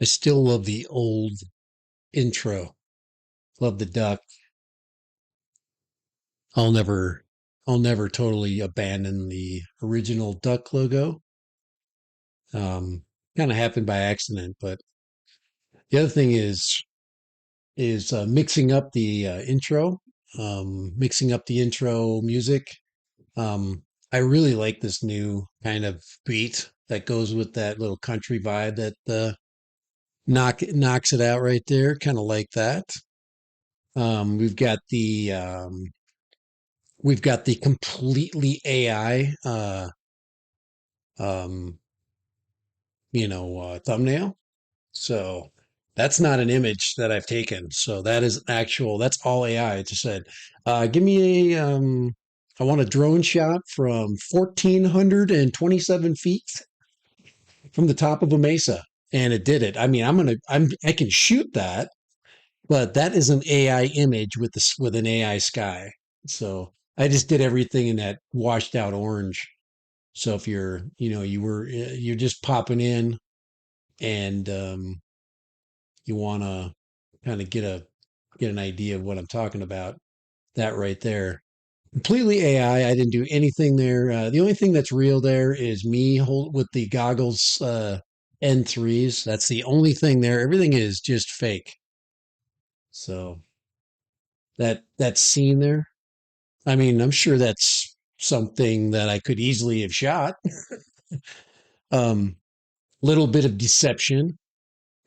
I still love the old intro. Love the duck. I'll never I'll never totally abandon the original duck logo. Um, Kind of happened by accident, but the other thing is mixing up the intro, mixing up the intro music. Um, I really like this new kind of beat that goes with that little country vibe that knocks it out right there. Kind of like that. Um, we've got the um, we've got the completely AI um, thumbnail. So that's not an image that I've taken. So that is actual, that's all AI. It just said, give me I want a drone shot from 1,427 feet from the top of a mesa. And it did it. I mean, I can shoot that, but that is an AI image with this, with an AI sky. So I just did everything in that washed out orange. So if you're just popping in and, you want to kind of get an idea of what I'm talking about. That right there, completely AI. I didn't do anything there. The only thing that's real there is me hold with the goggles N3s. That's the only thing there. Everything is just fake. So that scene there. I mean, I'm sure that's something that I could easily have shot. Little bit of deception,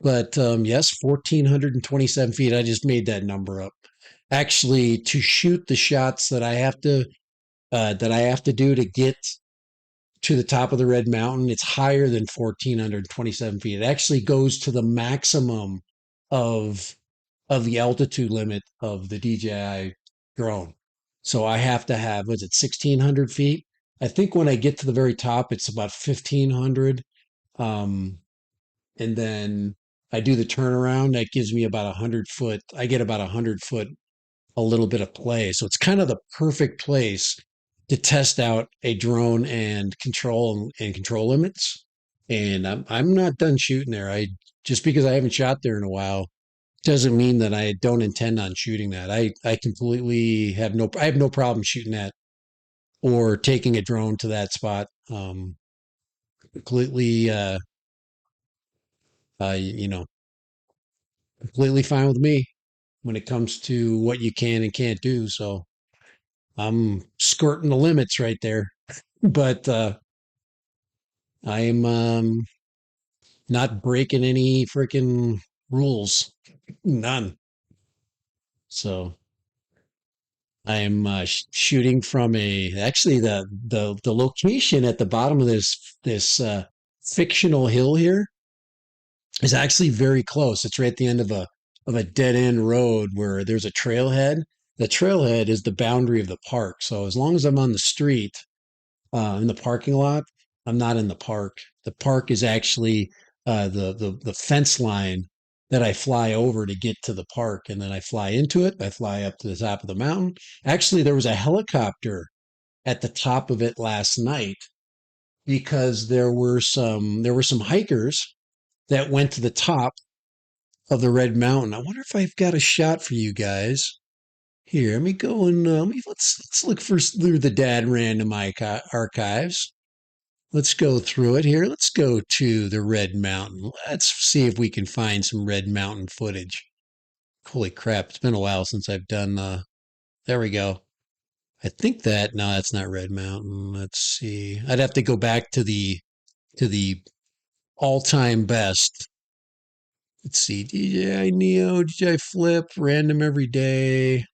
but yes, 1,427 feet. I just made that number up. Actually, to shoot the shots that I have to do to get to the top of the Red Mountain, it's higher than 1,427 feet. It actually goes to the maximum of the altitude limit of the DJI drone. So I have to have, was it 1,600 feet? I think when I get to the very top, it's about 1,500. Um, and then I do the turnaround. That gives me about 100 foot. I get about 100 foot, a little bit of play. So it's kind of the perfect place to test out a drone and control limits. And I'm not done shooting there. I just because I haven't shot there in a while doesn't mean that I don't intend on shooting that. I completely I have no problem shooting that or taking a drone to that spot. Completely uh you know completely fine with me when it comes to what you can and can't do. So I'm skirting the limits right there, but I'm not breaking any freaking rules, none. So I'm shooting from actually the location at the bottom of this fictional hill here is actually very close. It's right at the end of a dead end road where there's a trailhead. The trailhead is the boundary of the park. So as long as I'm on the street, in the parking lot. I'm not in the park. The park is actually the fence line that I fly over to get to the park, and then I fly into it. I fly up to the top of the mountain. Actually, there was a helicopter at the top of it last night because there were some hikers that went to the top of the Red Mountain. I wonder if I've got a shot for you guys. Here, let me go and let's look through the dad random archives. Let's go through it here. Let's go to the Red Mountain. Let's see if we can find some Red Mountain footage. Holy crap, it's been a while since I've done there we go. I think no, that's not Red Mountain. Let's see. I'd have to go back to the all-time best. Let's see. DJI Neo, DJI Flip, random every day.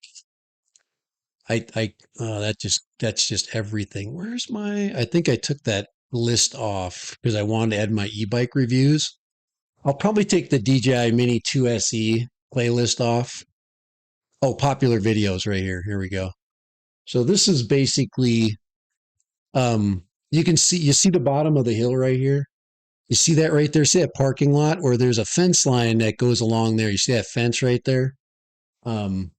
That's just everything. I think I took that list off because I wanted to add my e-bike reviews. I'll probably take the DJI Mini 2 SE playlist off. Oh, popular videos right here. Here we go. So this is basically, you see the bottom of the hill right here. You see that right there? See that parking lot, or there's a fence line that goes along there. You see that fence right there? Um,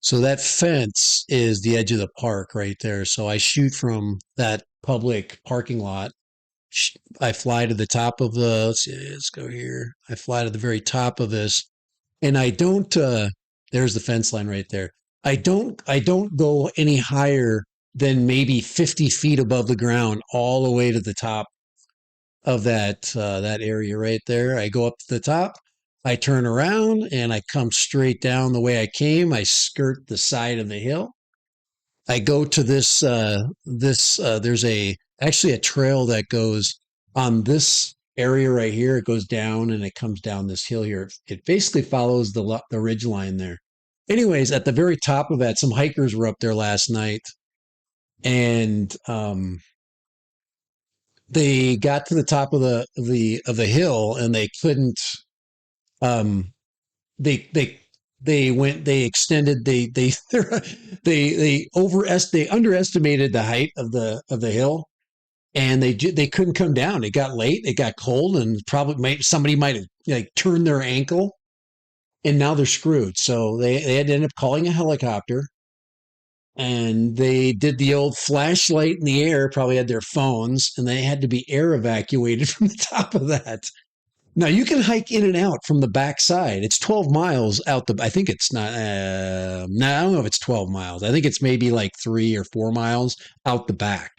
So that fence is the edge of the park right there. So I shoot from that public parking lot I fly to the top of the, let's see, let's go here. I fly to the very top of this, and I don't, there's the fence line right there. I don't go any higher than maybe 50 feet above the ground all the way to the top of that area right there. I go up to the top, I turn around, and I come straight down the way I came. I skirt the side of the hill. I go to there's a actually a trail that goes on this area right here. It goes down and it comes down this hill here. It basically follows the ridge line there. Anyways, at the very top of that, some hikers were up there last night, and they got to the top of the hill, and they couldn't. Um, they they went they extended they underestimated the height of the hill, and they couldn't come down. It got late, it got cold, and somebody might have like turned their ankle, and now they're screwed. So they had to end up calling a helicopter, and they did the old flashlight in the air, probably had their phones, and they had to be air evacuated from the top of that. Now you can hike in and out from the backside. It's 12 miles out I think it's not. No, I don't know if it's 12 miles. I think it's maybe like 3 or 4 miles out the back.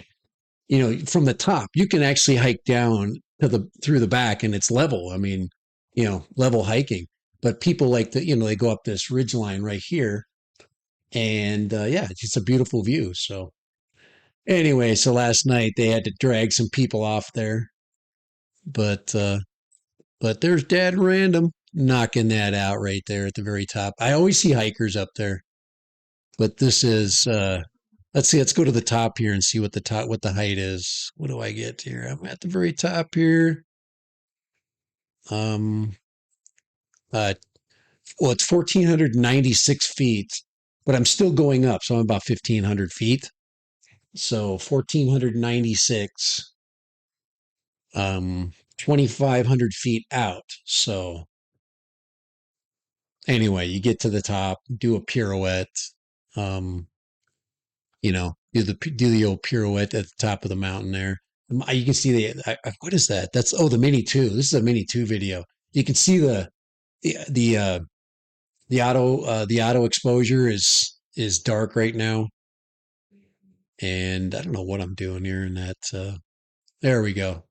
From the top, you can actually hike down to the through the back, and it's level. I mean, level hiking. But people like they go up this ridge line right here, and yeah, it's just a beautiful view. So anyway, so last night they had to drag some people off there, but there's Dad Random knocking that out right there at the very top. I always see hikers up there, but this is let's see, let's go to the top here and see what the height is. What do I get here? I'm at the very top here. Um uh well, it's 1,496 feet, but I'm still going up, so I'm about 1,500 feet. So 1,496, 2,500 feet out. So anyway, you get to the top, do a pirouette, um, do the old pirouette at the top of the mountain there. You can see what is that? That's the Mini 2. This is a Mini 2 video. You can see the the uh, the auto exposure is dark right now, and I don't know what I'm doing here in that. There we go.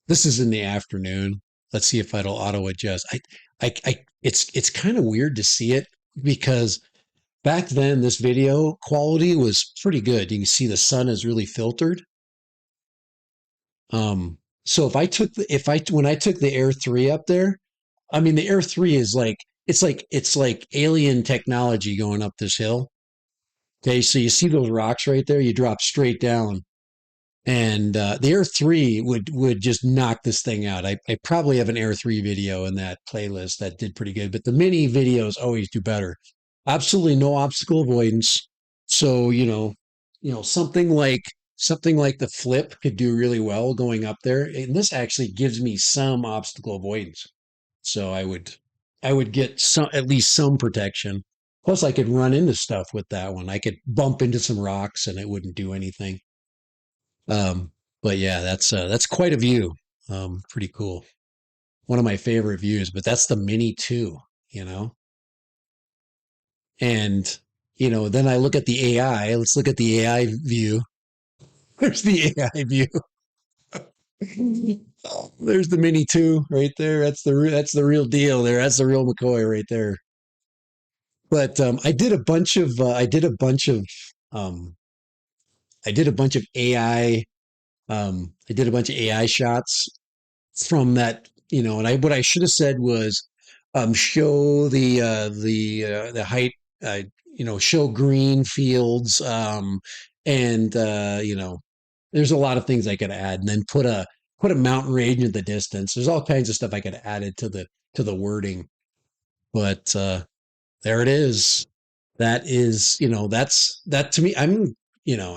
This is in the afternoon. Let's see if it'll auto adjust. It's kind of weird to see it because back then this video quality was pretty good. You can see the sun is really filtered. So when I took the Air 3 up there, I mean the Air 3 is like it's like alien technology going up this hill. Okay, so you see those rocks right there, you drop straight down, and the Air 3 would just knock this thing out. I probably have an Air 3 video in that playlist that did pretty good, but the mini videos always do better. Absolutely no obstacle avoidance. So, something like the flip could do really well going up there. And this actually gives me some obstacle avoidance. So I would get at least some protection. Plus I could run into stuff with that one. I could bump into some rocks and it wouldn't do anything. Um, but yeah, that's quite a view. Pretty cool. One of my favorite views, but that's the Mini 2, you know. And then I look at the AI. Let's look at the AI view. There's the AI view. There's the Mini 2 right there. That's the real deal there. That's the real McCoy right there. But um, I did a bunch of AI. I did a bunch of AI shots from that, and what I should have said was, show the height, show green fields, and there's a lot of things I could add, and then put a mountain range in the distance. There's all kinds of stuff I could add it to the wording, but there it is. That is, that to me. I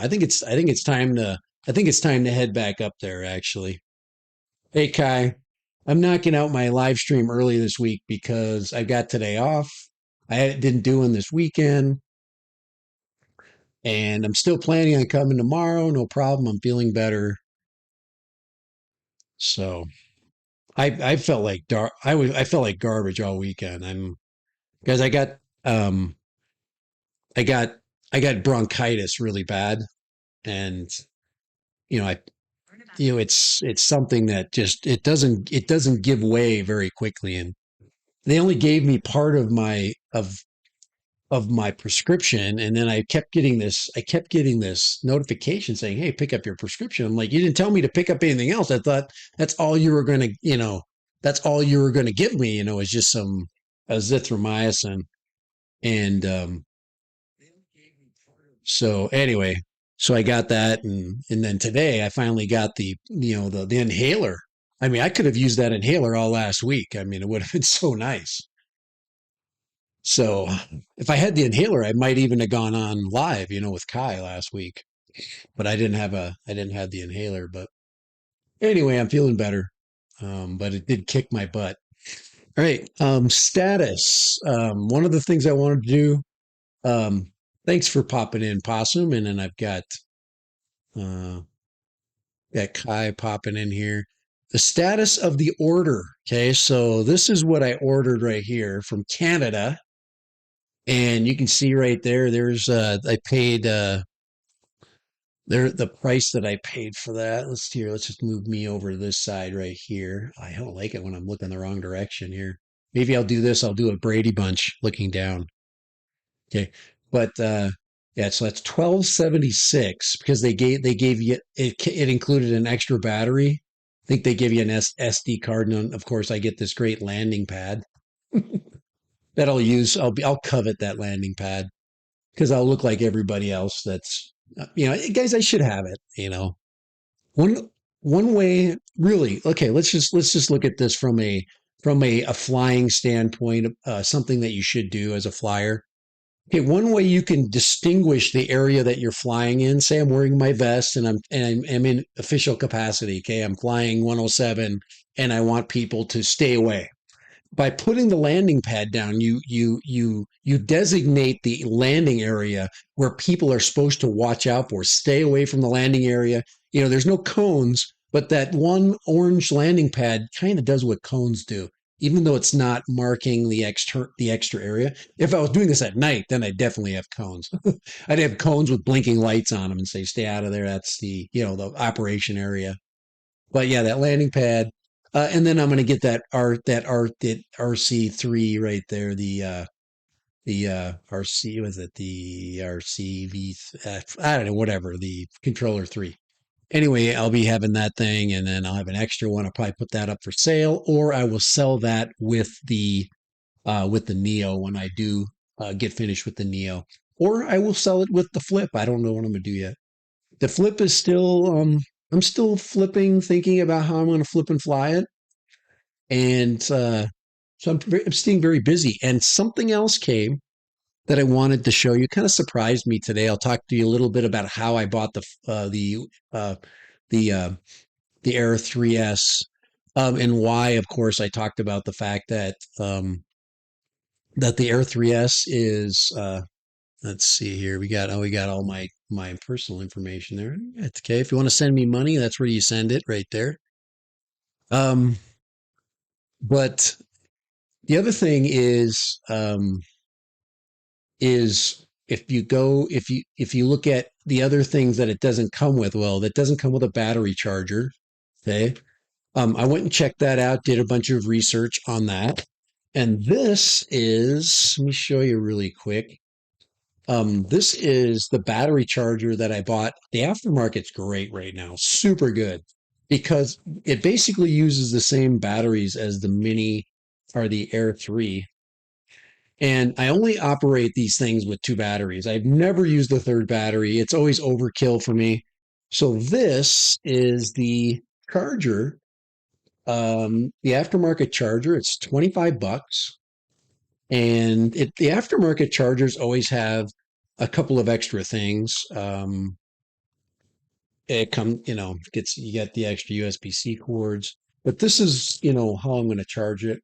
think it's time to head back up there. Actually, hey Kai, I'm knocking out my live stream early this week because I got today off. I didn't do one this weekend, and I'm still planning on coming tomorrow. No problem. I'm feeling better. So I felt like I felt like garbage all weekend. I'm Guys, um I got I got bronchitis really bad, and you know I it's something that just it doesn't give way very quickly, and they only gave me part of my prescription, and then I kept getting this notification saying, "Hey, pick up your prescription." I'm like, "You didn't tell me to pick up anything else. I thought that's all you were going to, that's all you were going to give me, is just some azithromycin." And so anyway, so I got that, and then today I finally got the inhaler. I mean, I could have used that inhaler all last week. I mean, it would have been so nice. So if I had the inhaler, I might even have gone on live, with Kai last week. But I didn't have the inhaler. But anyway, I'm feeling better. But it did kick my butt. All right. Status. One of the things I wanted to do. Thanks for popping in, Possum. And then I've uh, got Kai popping in here. The status of the order. Okay. So this is what I ordered right here from Canada. And you can see right there, I paid, the price that I paid for that. Let's just move me over to this side right here. I don't like it when I'm looking the wrong direction here. Maybe I'll do this. I'll do a Brady Bunch looking down. Okay. But, yeah, so that's 1276 because they gave you, it included an extra battery. I think they give you an SD card. And of course I get this great landing pad that I'll use. I'll covet that landing pad because I'll look like everybody else. Guys, I should have it. One one way, really. Okay, let's just look at this from a flying standpoint, something that you should do as a flyer. Okay, one way you can distinguish the area that you're flying in. Say I'm wearing my vest and I'm in official capacity. Okay, I'm flying 107 and I want people to stay away by putting the landing pad down. You designate the landing area where people are supposed to watch out for. Stay away from the landing area. There's no cones, but that one orange landing pad kind of does what cones do, even though it's not marking the extra area. If I was doing this at night, then I definitely have cones. I'd have cones with blinking lights on them and say, "Stay out of there." That's the operation area. But yeah, that landing pad, and then I'm going to get that RC3 right there. The RC, was it the RCV? I don't know, whatever, the controller 3. Anyway, I'll be having that thing, and then I'll have an extra one. I'll probably put that up for sale, or I will sell that with the Neo when I do get finished with the Neo, or I will sell it with the Flip. I don't know what I'm gonna do yet. The Flip is still I'm still flipping, thinking about how I'm going to flip and fly it. And so I'm staying very busy. And something else came that I wanted to show you. Kind of surprised me today. I'll talk to you a little bit about how I bought uh, the uh, the Air 3S, and why. Of course, I talked about the fact that the Air 3S is. Let's see here. We got all my personal information there. It's okay. If you want to send me money, that's where you send it, right there. Um, but the other thing is if you look at the other things that it doesn't come with, well, that doesn't come with a battery charger. Okay. I went and checked that out, did a bunch of research on that. And let me show you really quick. This is the battery charger that I bought. The aftermarket's great right now, super good, because it basically uses the same batteries as the Mini or the Air 3. And I only operate these things with two batteries. I've never used a third battery. It's always overkill for me. So this is the charger, the aftermarket charger. It's 25 bucks. And the aftermarket chargers always have a couple of extra things. It come, gets you get the extra USB-C cords, but this is how I'm going to charge it.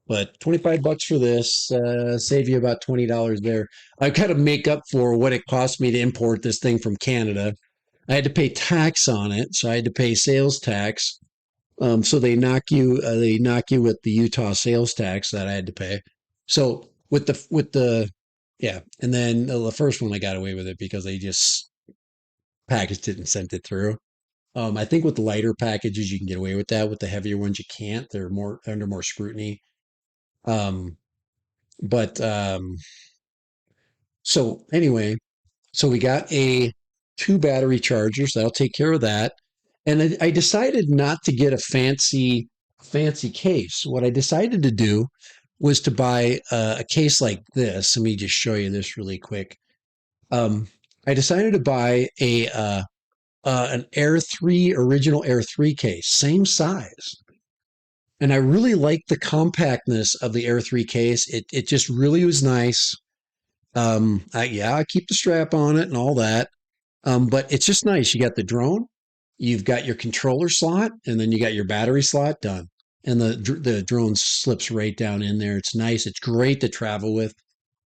But 25 bucks for this, save you about $20 there. I've got to make up for what it cost me to import this thing from Canada. I had to pay tax on it, so I had to pay sales tax. So they knock you with the Utah sales tax that I had to pay. So yeah, and then the first one I got away with it because they just packaged it and sent it through. I think with the lighter packages you can get away with that. With the heavier ones you can't. They're more under more scrutiny. Um, but so anyway, so we got a two battery chargers that'll take care of that. And I decided not to get a fancy case. What I decided to do was to buy a case like this. Let me just show you this really quick. Um, I decided to buy an Air 3 original Air 3 case, same size. And I really like the compactness of the Air 3 case. It just really was nice. I keep the strap on it and all that. But it's just nice. You got the drone, you've got your controller slot, and then you got your battery slot done. And the drone slips right down in there. It's nice. It's great to travel with.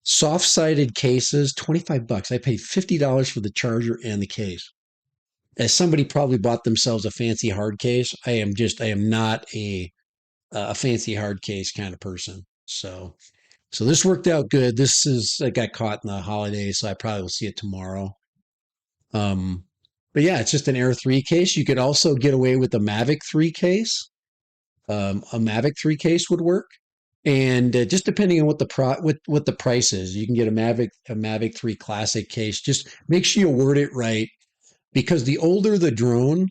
Soft-sided cases, 25 bucks. I paid $50 for the charger and the case. As somebody probably bought themselves a fancy hard case, I am not a fancy hard case kind of person. So this worked out good. I got caught in the holidays, so I probably will see it tomorrow. Um, but yeah, it's just an Air 3 case. You could also get away with a Mavic 3 case. A Mavic 3 case would work. And just depending on what the price is, you can get a Mavic 3 Classic case. Just make sure you word it right because the older the drone,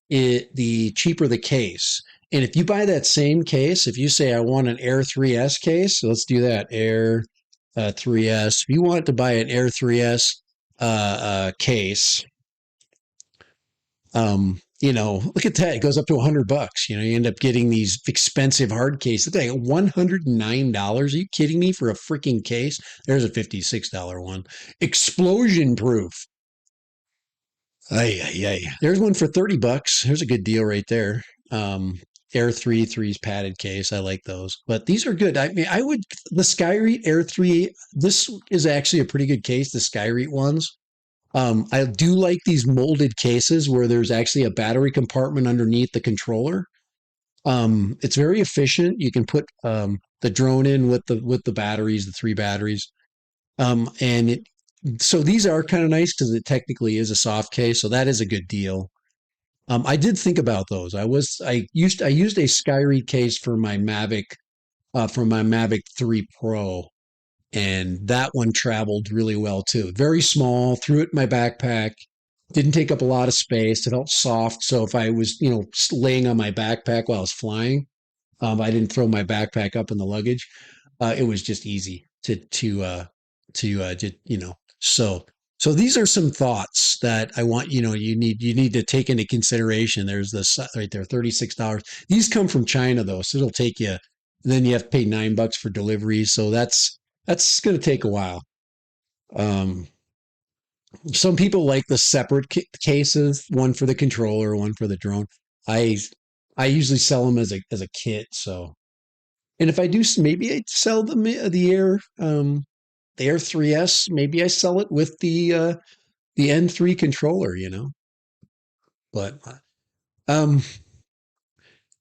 the cheaper the case. And if you buy that same case, if you say I want an Air 3S case, so let's do that Air 3S. If you want to buy an Air 3S case, look at that. It goes up to $100. You end up getting these expensive hard cases. They $109. Are you kidding me for a freaking case? There's a $56 one. Explosion proof. Ay, ay, ay. There's one for $30. There's a good deal right there. Air 3's padded case. I like those. But these are good. I mean, the Skyreet Air 3, this is actually a pretty good case, the Skyreet ones. I do like these molded cases where there's actually a battery compartment underneath the controller. It's very efficient. You can put the drone in with the batteries, the three batteries. And so these are kind of nice because it technically is a soft case, so that is a good deal. I did think about those. I used a Skyread case for my Mavic 3 Pro, and that one traveled really well too. Very small, threw it in my backpack, didn't take up a lot of space. It felt soft, so if I was laying on my backpack while I was flying, I didn't throw my backpack up in the luggage. It was just easy to so so these are some thoughts that I want you need to take into consideration. There's this right there, $36. These come from China though, so it'll take you. Then you have to pay $9 for delivery, so that's going to take a while. Um, some people like the separate cases, one for the controller, one for the drone. I I usually sell them as a kit, so and if I do, maybe I sell the Air 3S. Maybe I sell it with the N3 controller. But um,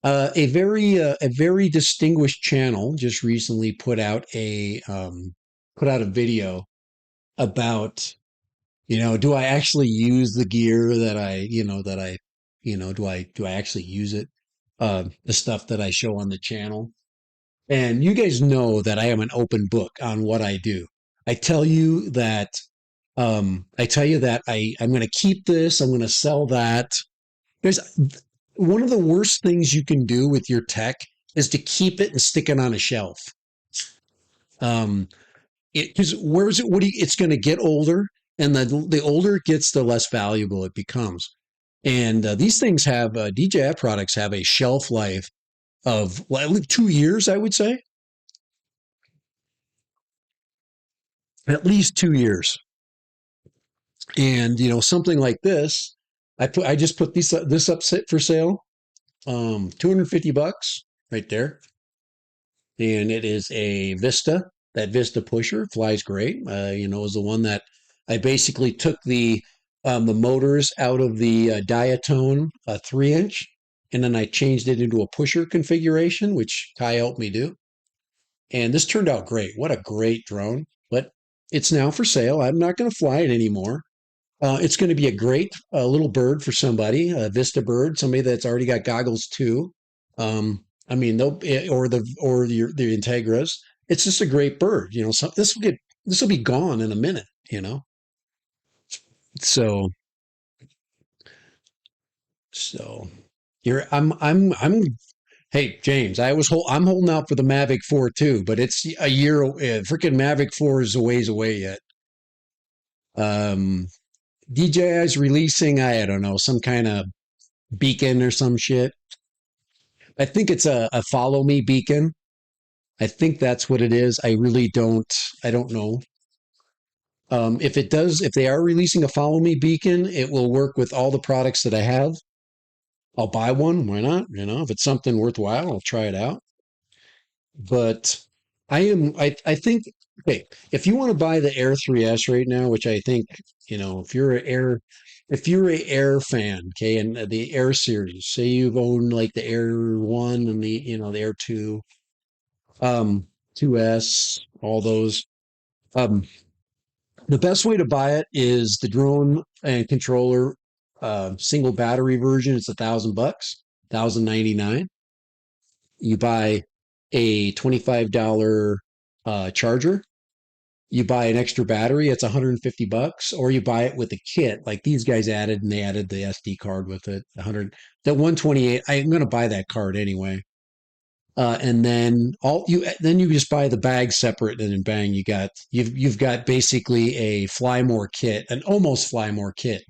a very distinguished channel just recently put out a video about do I actually use the gear do I actually use it, the stuff that I show on the channel. And you guys know that I am an open book on what I do. I tell you that I'm going to keep this, I'm going to sell that. There's one of the worst things you can do with your tech is to keep it and stick it on a shelf. Um, because where is it? It's going to get older, and the older it gets, the less valuable it becomes. And these things have DJI products have a shelf life of at least 2 years, I would say, at least 2 years. And something like this, I just put this up for sale, $250 right there, and it is a Vista. That Vista pusher flies great. Is the one that I basically took the motors out of the Diatone 3-inch and then I changed it into a pusher configuration, which Ty helped me do. And this turned out great. What a great drone. But it's now for sale. I'm not going to fly it anymore. It's going to be a great little bird for somebody, a Vista bird, somebody that's already got goggles too. I mean, they'll or the Integras. It's just a great bird, you know. So this will be gone in a minute, you know. So so you're Hey James, I'm holding out for the Mavic 4 too, but it's a year. Freaking Mavic 4 is a ways away yet. Um, DJI is releasing, I don't know, some kind of beacon or some shit. I think it's a follow me beacon. I think that's what it is. I don't know. If they are releasing a follow me beacon, it will work with all the products that I have. I'll buy one. Why not? You know, if it's something worthwhile, I'll try it out. But I think, okay, if you want to buy the Air 3S right now, which I think, you know, if you're a Air fan, okay, and the Air series, say you've owned like the Air 1 and the Air 2, um, 2S, all those, um, the best way to buy it is the drone and controller, single battery version. It's $1,000, 1,099. You buy a $25 charger. You buy an extra battery, it's $150, or you buy it with a kit like these guys added, and they added the SD card with it. 100, that 128. I'm going to buy that card anyway. And then you just buy the bag separate, and then bang, you've got basically a Fly More kit, an almost Fly More kit.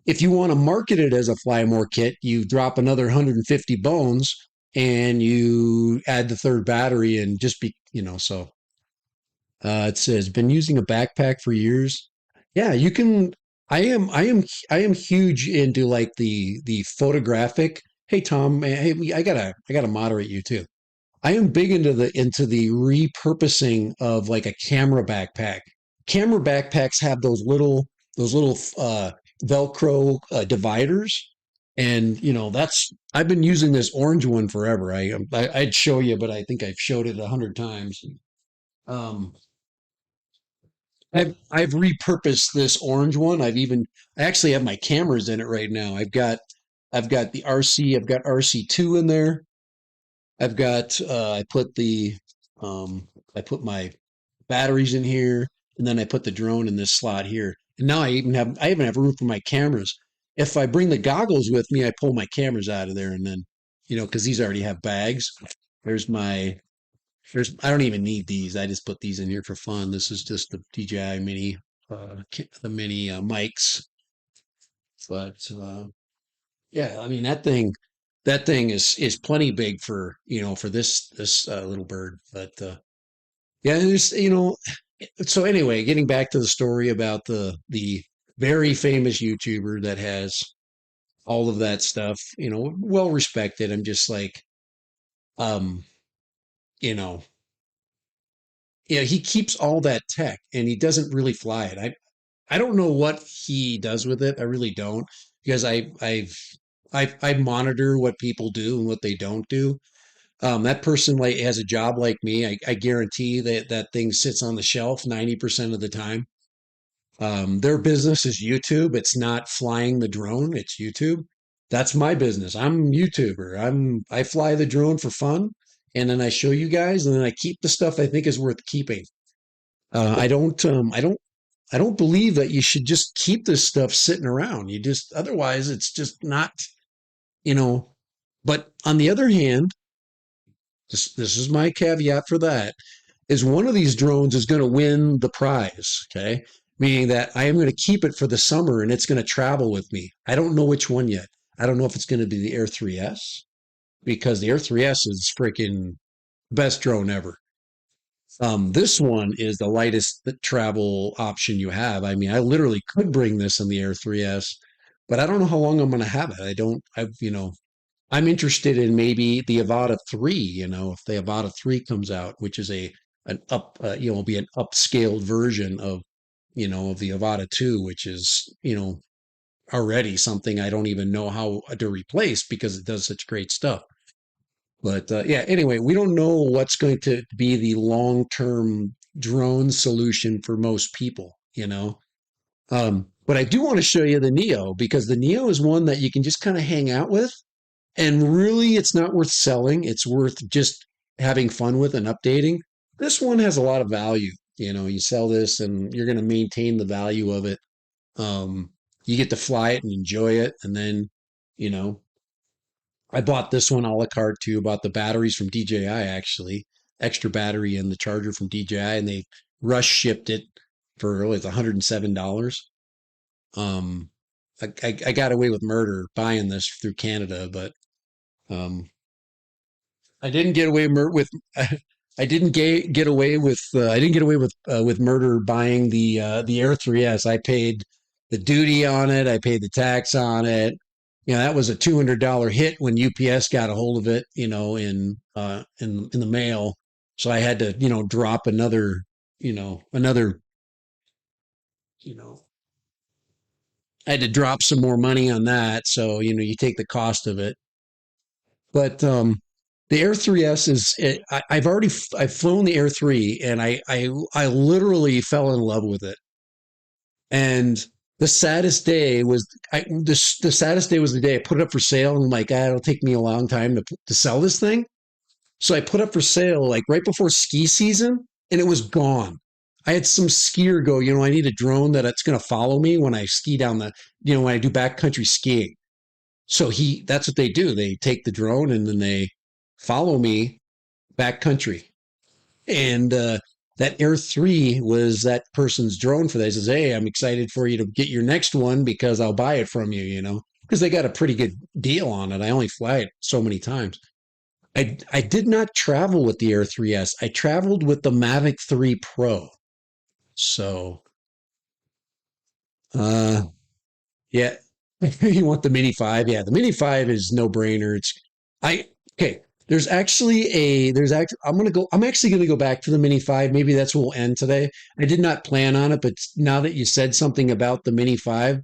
If you want to market it as a Fly More kit, you drop another 150 bones and you add the third battery and just be, you know, so it says been using a backpack for years. Yeah, you can. I am huge into like the photographic. Hey Tom, hey, I gotta moderate you too. I am big into the repurposing of like a camera backpack. Camera backpacks have those little Velcro dividers, and you know that's I've been using this orange one forever. I'd show you, but I think I've showed it 100 times. Um, I've repurposed this orange one. I actually have my cameras in it right now. I've got the RC. I've got RC2 in there. I've got I put my batteries in here, and then I put the drone in this slot here. And now I even have room for my cameras. If I bring the goggles with me, I pull my cameras out of there, and then because these already have bags. There's my I don't even need these. I just put these in here for fun. This is just the DJI mini the mini mics, but yeah, I mean that thing is plenty big for for this little bird. But yeah, there's so anyway, getting back to the story about the very famous YouTuber that has all of that stuff, well respected. I'm just like, um, you know, he keeps all that tech and he doesn't really fly it. I don't know what he does with it. I really don't, because I monitor what people do and what they don't do. That person like has a job like me. I guarantee that that thing sits on the shelf 90% of the time. Their business is YouTube. It's not flying the drone. It's YouTube. That's my business. I'm a YouTuber. I fly the drone for fun, and then I show you guys, and then I keep the stuff I think is worth keeping. I don't believe that you should just keep this stuff sitting around. Otherwise it's just not, you know. But on the other hand, this is my caveat for that, is one of these drones is going to win the prize. Okay. Meaning that I am going to keep it for the summer and it's going to travel with me. I don't know which one yet. I don't know if it's going to be the Air 3S, because the Air 3S is freaking best drone ever. This one is the lightest travel option you have. I mean, I literally could bring this in the Air 3S, but I don't know how long I'm going to have it. I'm interested in maybe the Avata 3, if the Avata 3 comes out, which is will be an upscaled version of the Avata 2, which is, already something I don't even know how to replace because it does such great stuff. But yeah, anyway, we don't know what's going to be the long term drone solution for most people, you know. But I do want to show you the Neo because the Neo is one that you can just kind of hang out with. And really, it's not worth selling. It's worth just having fun with and updating. This one has a lot of value. You know, you sell this and you're going to maintain the value of it. Um, you get to fly it and enjoy it. And then, you know, I bought this one a la carte too. Bought the batteries from DJI actually, extra battery and the charger from DJI, and they rush shipped it for it's $107. Um, I got away with murder buying this through Canada, but um, I didn't get away with I didn't get away with I didn't get away with murder buying the Air 3S. I paid the duty on it. I paid the tax on it. You know, that was a $200 hit when UPS got a hold of it, you know, in the mail. So I had to, you know, drop another, you know, I had to drop some more money on that. So, you know, you take the cost of it. But the Air 3S is I've flown the Air 3 and I literally fell in love with it. And the saddest day was the saddest day was the day I put it up for sale and I'm like, it'll take me a long time to sell this thing. So I put up for sale like right before ski season and it was gone. I had some skier go, you know, I need a drone that's going to follow me when I ski down when I do backcountry skiing. So that's what they do. They take the drone and then they follow me backcountry. And that Air 3 was that person's drone for that. He says, hey, I'm excited for you to get your next one because I'll buy it from you, you know, because they got a pretty good deal on it. I only fly it so many times. I did not travel with the Air 3S. I traveled with the Mavic 3 Pro. So, uh, yeah, you want the Mini 5? Yeah, the Mini 5 is no brainer. I, okay. I'm actually going to go back to the Mini 5. Maybe that's where we'll end today. I did not plan on it, but now that you said something about the Mini 5,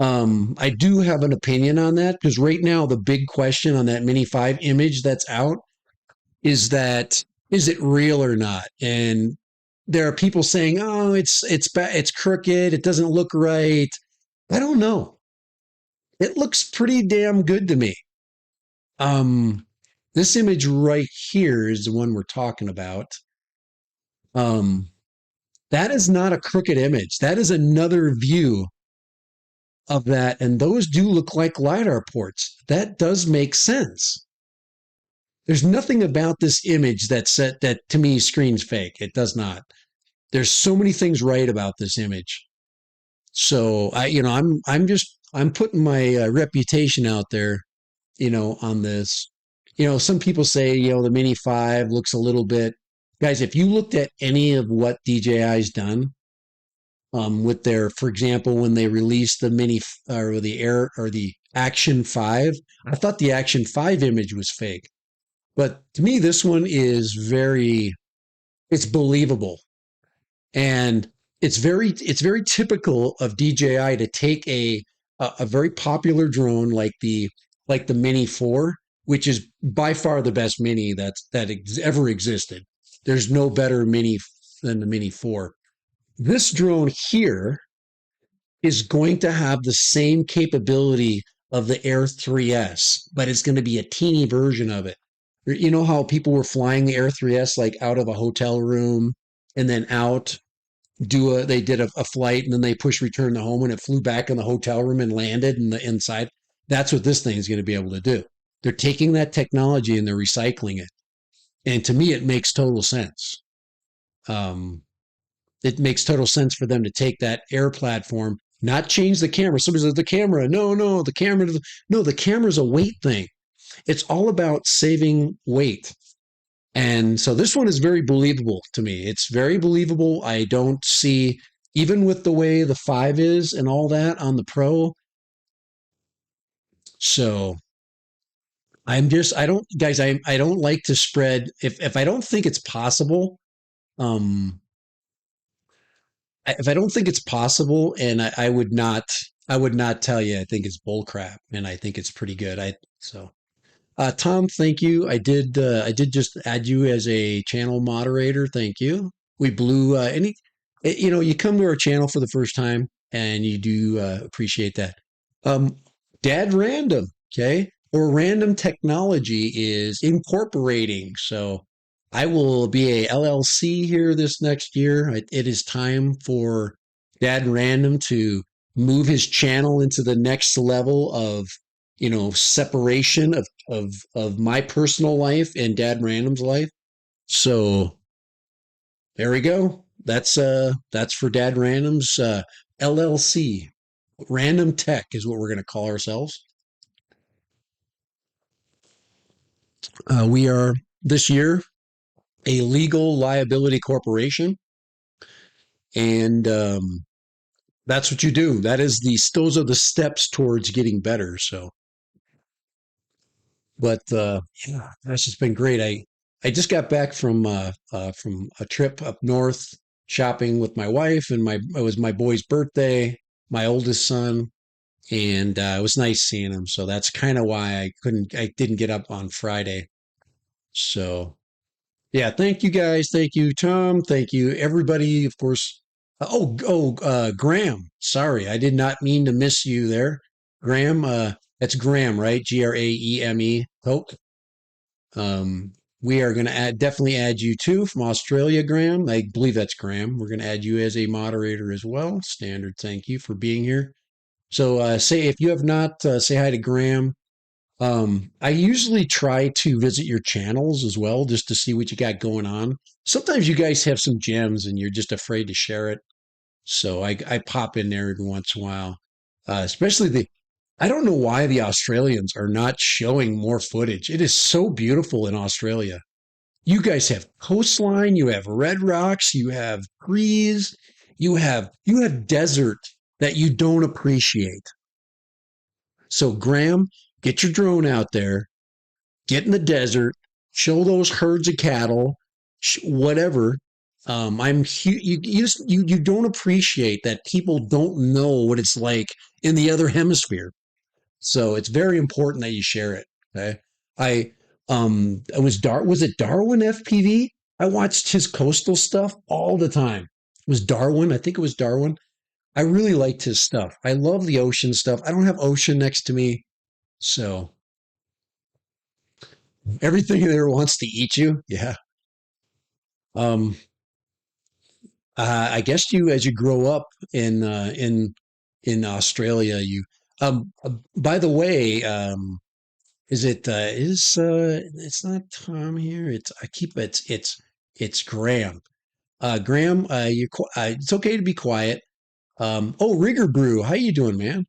I do have an opinion on that because right now the big question on that Mini 5 image that's out is it real or not? And there are people saying, "Oh, it's crooked. It doesn't look right." I don't know. It looks pretty damn good to me. Um, this image right here is the one we're talking about. Um, that is not a crooked image. That is another view of that, and those do look like LiDAR ports. That does make sense. There's nothing about this image that to me screams fake. It does not. There's so many things right about this image. So I'm putting my reputation out there, you know, on this. You know, some people say, you know, the Mini 5 looks a little bit. Guys, if you looked at any of what DJI's done, with their, for example, when they released the Mini or the Air or the Action 5, I thought the Action 5 image was fake. But to me, this one is it's believable. And it's very typical of DJI to take a very popular drone like the Mini 4, which is by far the best Mini ever existed. There's no better Mini than the Mini 4. This drone here is going to have the same capability of the Air 3S, but it's going to be a teeny version of it. You know how people were flying the Air 3S like out of a hotel room and then out they did a flight and then they push return to home and it flew back in the hotel room and landed in the inside. That's what this thing is going to be able to do. They're taking that technology and they're recycling it. And to me, it makes total sense. It makes total sense for them to take that air platform, not change the camera. Somebody says the camera. No, the camera. No, the camera's a weight thing. It's all about saving weight. And so this one is very believable to me. It's very believable. I don't see, even with the way the 5 is and all that on the Pro. So I don't, guys, I don't like to spread, if I don't think it's possible, um, if I don't think it's possible and I would not I would not tell you. I think it's bull crap, and I think it's pretty good. Tom, thank you. I did just add you as a channel moderator. Thank you. We blew you come to our channel for the first time, and you do appreciate that. Um, Dad Random, okay, or Random Technology is incorporating. So I will be a LLC here this next year. It is time for Dad Random to move his channel into the next level of separation of my personal life and Dad Random's life. So there we go. That's for Dad Random's LLC. Random Tech is what we're going to call ourselves. We are this year a legal liability corporation, and that's what you do. Those are the steps towards getting better. So, but yeah, that's just been great. I just got back from a trip up north shopping with my wife, and my it was my boy's birthday, my oldest son, and it was nice seeing him. So that's kind of why I didn't get up on Friday. So yeah, thank you guys, thank you Tom, thank you everybody, of course. Graham. Sorry, I did not mean to miss you there, Graham. That's Graham, right? Graeme. Hope. We are going to definitely add you too from Australia, Graham. I believe that's Graham. We're going to add you as a moderator as well. Standard. Thank you for being here. So say if you have not, say hi to Graham. I usually try to visit your channels as well, just to see what you got going on. Sometimes you guys have some gems and you're just afraid to share it. So I pop in there every once in a while, especially I don't know why the Australians are not showing more footage. It is so beautiful in Australia. You guys have coastline, you have red rocks, you have trees, you have desert that you don't appreciate. So Graham, get your drone out there, get in the desert, show those herds of cattle, whatever. You don't appreciate that people don't know what it's like in the other hemisphere. So it's very important that you share it. Okay. Was it Darwin FPV? I watched his coastal stuff all the time. It was Darwin. I think it was Darwin. I really liked his stuff. I love the ocean stuff. I don't have ocean next to me. So everything there wants to eat you. Yeah. Um, I guess as you grow up in Australia, by the way, it's not Tom here. It's Graham. Graham, it's okay to be quiet. Rigger Brew, how you doing, man?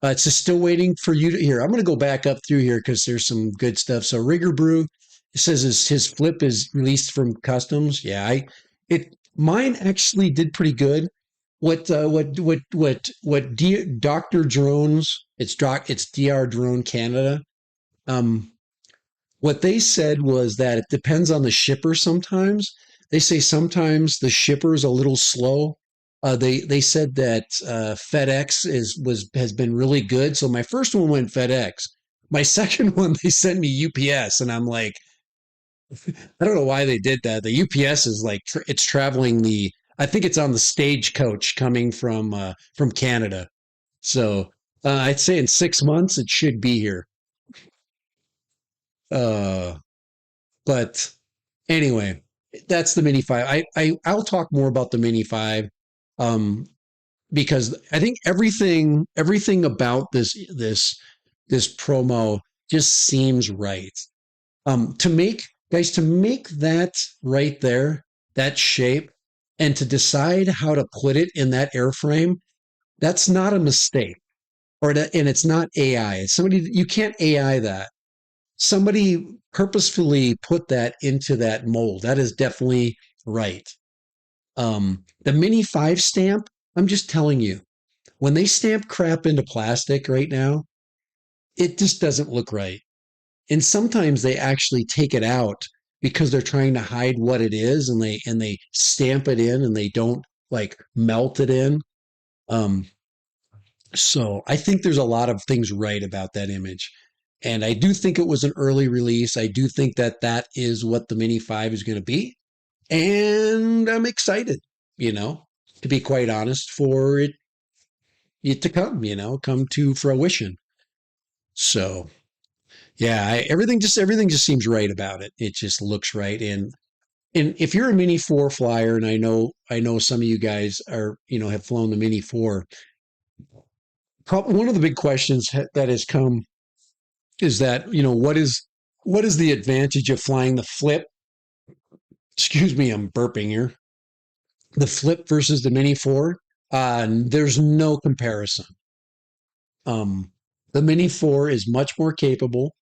It's just still waiting for you to hear. I'm going to go back up through here because there's some good stuff. So Rigger Brew, it says his flip is released from customs. Yeah, mine actually did pretty good. Dr. Drones, it's DR Drone Canada. Um, what they said was that it depends on the shipper sometimes. They say sometimes the shipper is a little slow. They said that FedEx has been really good. So my first one went FedEx. My second one they sent me UPS, and I'm like, I don't know why they did that. The UPS is like it's traveling the. I think it's on the stagecoach coming from Canada. So I'd say in 6 months it should be here. Uh, but anyway, that's the Mini Five. I'll talk more about the Mini Five, um, because I think everything about this promo just seems right. To make that right there, that shape, and to decide how to put it in that airframe, that's not a mistake, and it's not AI. It's somebody you can't AI that. Somebody purposefully put that into that mold. That is definitely right. The Mini 5 stamp, I'm just telling you, when they stamp crap into plastic right now, it just doesn't look right. And sometimes they actually take it out because they're trying to hide what it is, and they stamp it in and they don't like melt it in. Um, So I think there's a lot of things right about that image. And I do think it was an early release. I do think that that is what the Mini 5 is going to be. And I'm excited, you know, to be quite honest, for it to come, come to fruition. So yeah, everything just seems right about it. It just looks right. And if you're a Mini 4 flyer, and I know some of you guys are, have flown the Mini 4, probably one of the big questions that has come is that, what is the advantage of flying the flip? Excuse me, I'm burping here. The flip versus the Mini 4. There's no comparison. Um, the Mini 4 is much more capable.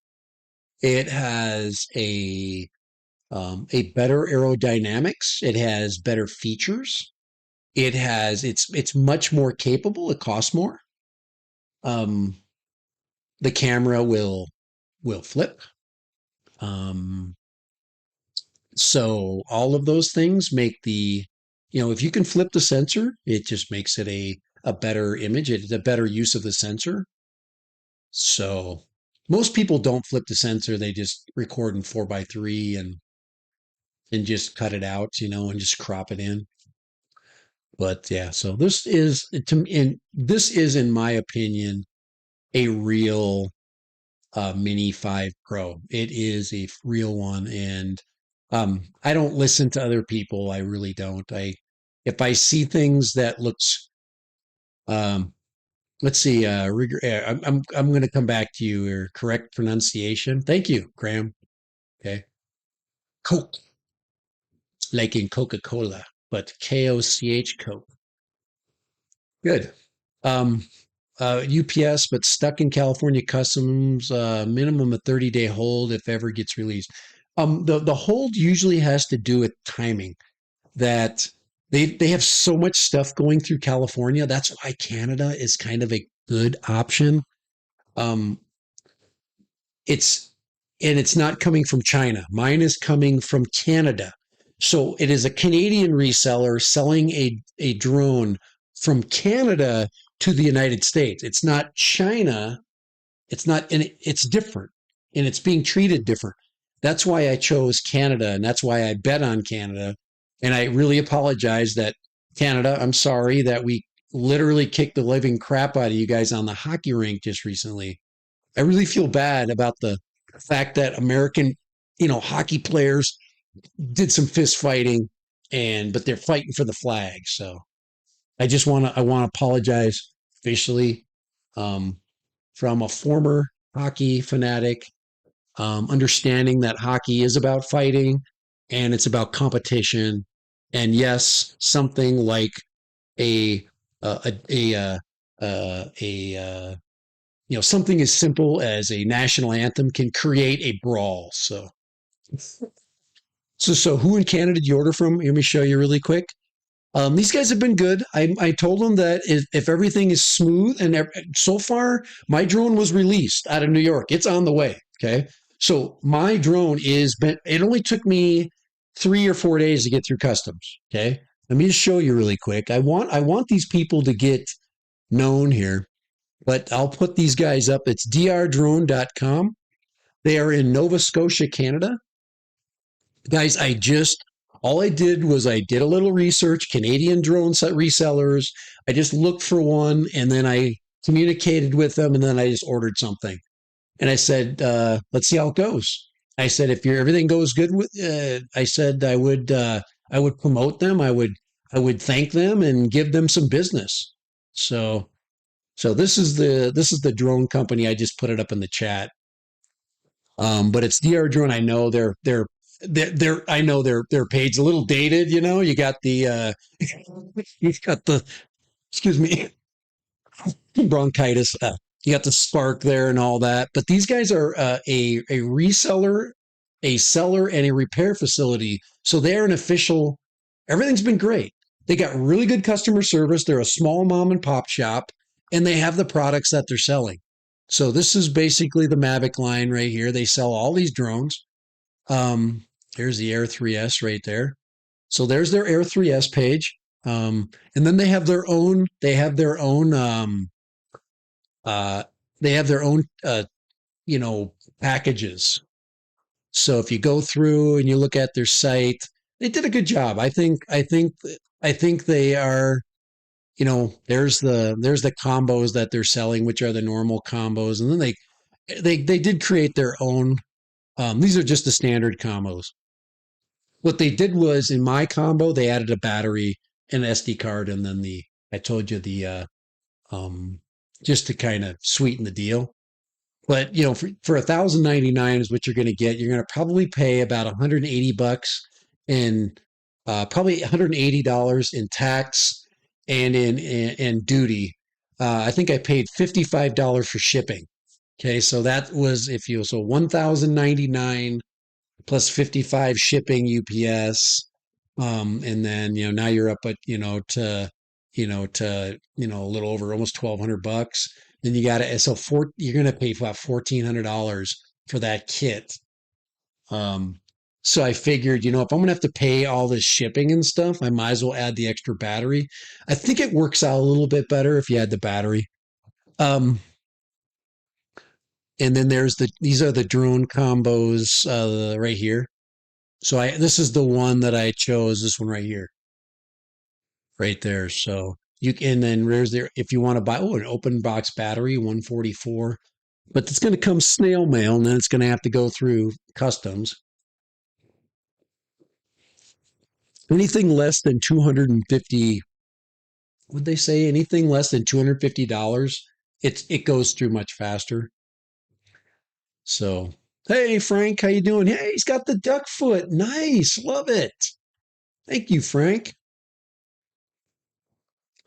It has a better aerodynamics. It has better features. It's much more capable. It costs more. Um, the camera will flip. Um, so all of those things make if you can flip the sensor, it just makes it a better image. It's a better use of the sensor. So most people don't flip the sensor. They just record in 4:3 and just cut it out, and just crop it in. But yeah, so this is, in my opinion, a real Mini 5 Pro. It is a real one, and I don't listen to other people. I really don't. If I see things that looks, um, let's see, I'm going to come back to you. Or correct pronunciation. Thank you, Graham. Okay, Coke, like in Coca Cola, but Koch Coke. Good. Um, UPS, but stuck in California customs, minimum a 30-day hold if ever gets released. The hold usually has to do with timing. That they have so much stuff going through California. That's why Canada is kind of a good option. Um, it's and it's not coming from China. Mine is coming from Canada. So it is a Canadian reseller selling a drone from Canada to the United States. It's not China. It's not, and it's different, and it's being treated different. That's why I chose Canada, and that's why I bet on Canada. And I really apologize that Canada, I'm sorry that we literally kicked the living crap out of you guys on the hockey rink just recently. I really feel bad about the fact that American, hockey players did some fist fighting, but they're fighting for the flag. So I want to apologize officially, um, from a former hockey fanatic, understanding that hockey is about fighting and it's about competition. And yes, something like a a something as simple as a national anthem can create a brawl. So who in Canada did you order from? Let me show you really quick. These guys have been good. I told them that if everything is smooth, and so far my drone was released out of New York. It's on the way. Okay. So my drone it only took me 3 or 4 days to get through customs. Okay. Let me just show you really quick. I want these people to get known here, but I'll put these guys up. It's drdrone.com. They are in Nova Scotia, Canada. Guys, all I did was I did a little research, Canadian drone resellers. I just looked for one, and then I communicated with them, and then I just ordered something. And I said, let's see how it goes. I said, if everything goes good with, I said I would promote them. I would thank them and give them some business. So this is the drone company. I just put it up in the chat. But it's DR Drone. I know I know their page a little dated. You got the you've got the excuse me bronchitis. You got the spark there and all that. But these guys are a reseller, a seller, and a repair facility. So they're an official. Everything's been great. They got really good customer service. They're a small mom and pop shop, and they have the products that they're selling. So this is basically the Mavic line right here. They sell all these drones. There's the Air 3S right there. So there's their Air 3S page. And then they have their own uh, they have their own, you know, packages. So if you go through and you look at their site, they did a good job. I think they are, you know, there's the combos that they're selling, which are the normal combos. And then they did create their own. These are just the standard combos. What they did was in my combo, they added a battery, an SD card, and then I told you um, just to kind of sweeten the deal. But you know, for 1,099 is what you're going to get. You're going to probably pay about 180 bucks in probably $180 in tax and in duty. I think I paid $55 for shipping. Okay, so that was if you so 1,099 plus 55 shipping UPS. And then, you know, now you're up at, a little over almost 1,200 bucks. Then you got to, you're going to pay about $1,400 for that kit. So I figured, you know, if I'm going to have to pay all this shipping and stuff, I might as well add the extra battery. I think it works out a little bit better if you add the battery. Um, and then these are the drone combos, right here. So this is the one that I chose, this one right here, right there. So you can, and then there's there, if you want to buy, an open box battery, 144, but it's going to come snail mail and then it's going to have to go through customs. Anything less than 250, would they say anything less than $250? It goes through much faster. So, hey Frank, how you doing? Hey, he's got the duck foot. Nice. Love it. Thank you, Frank.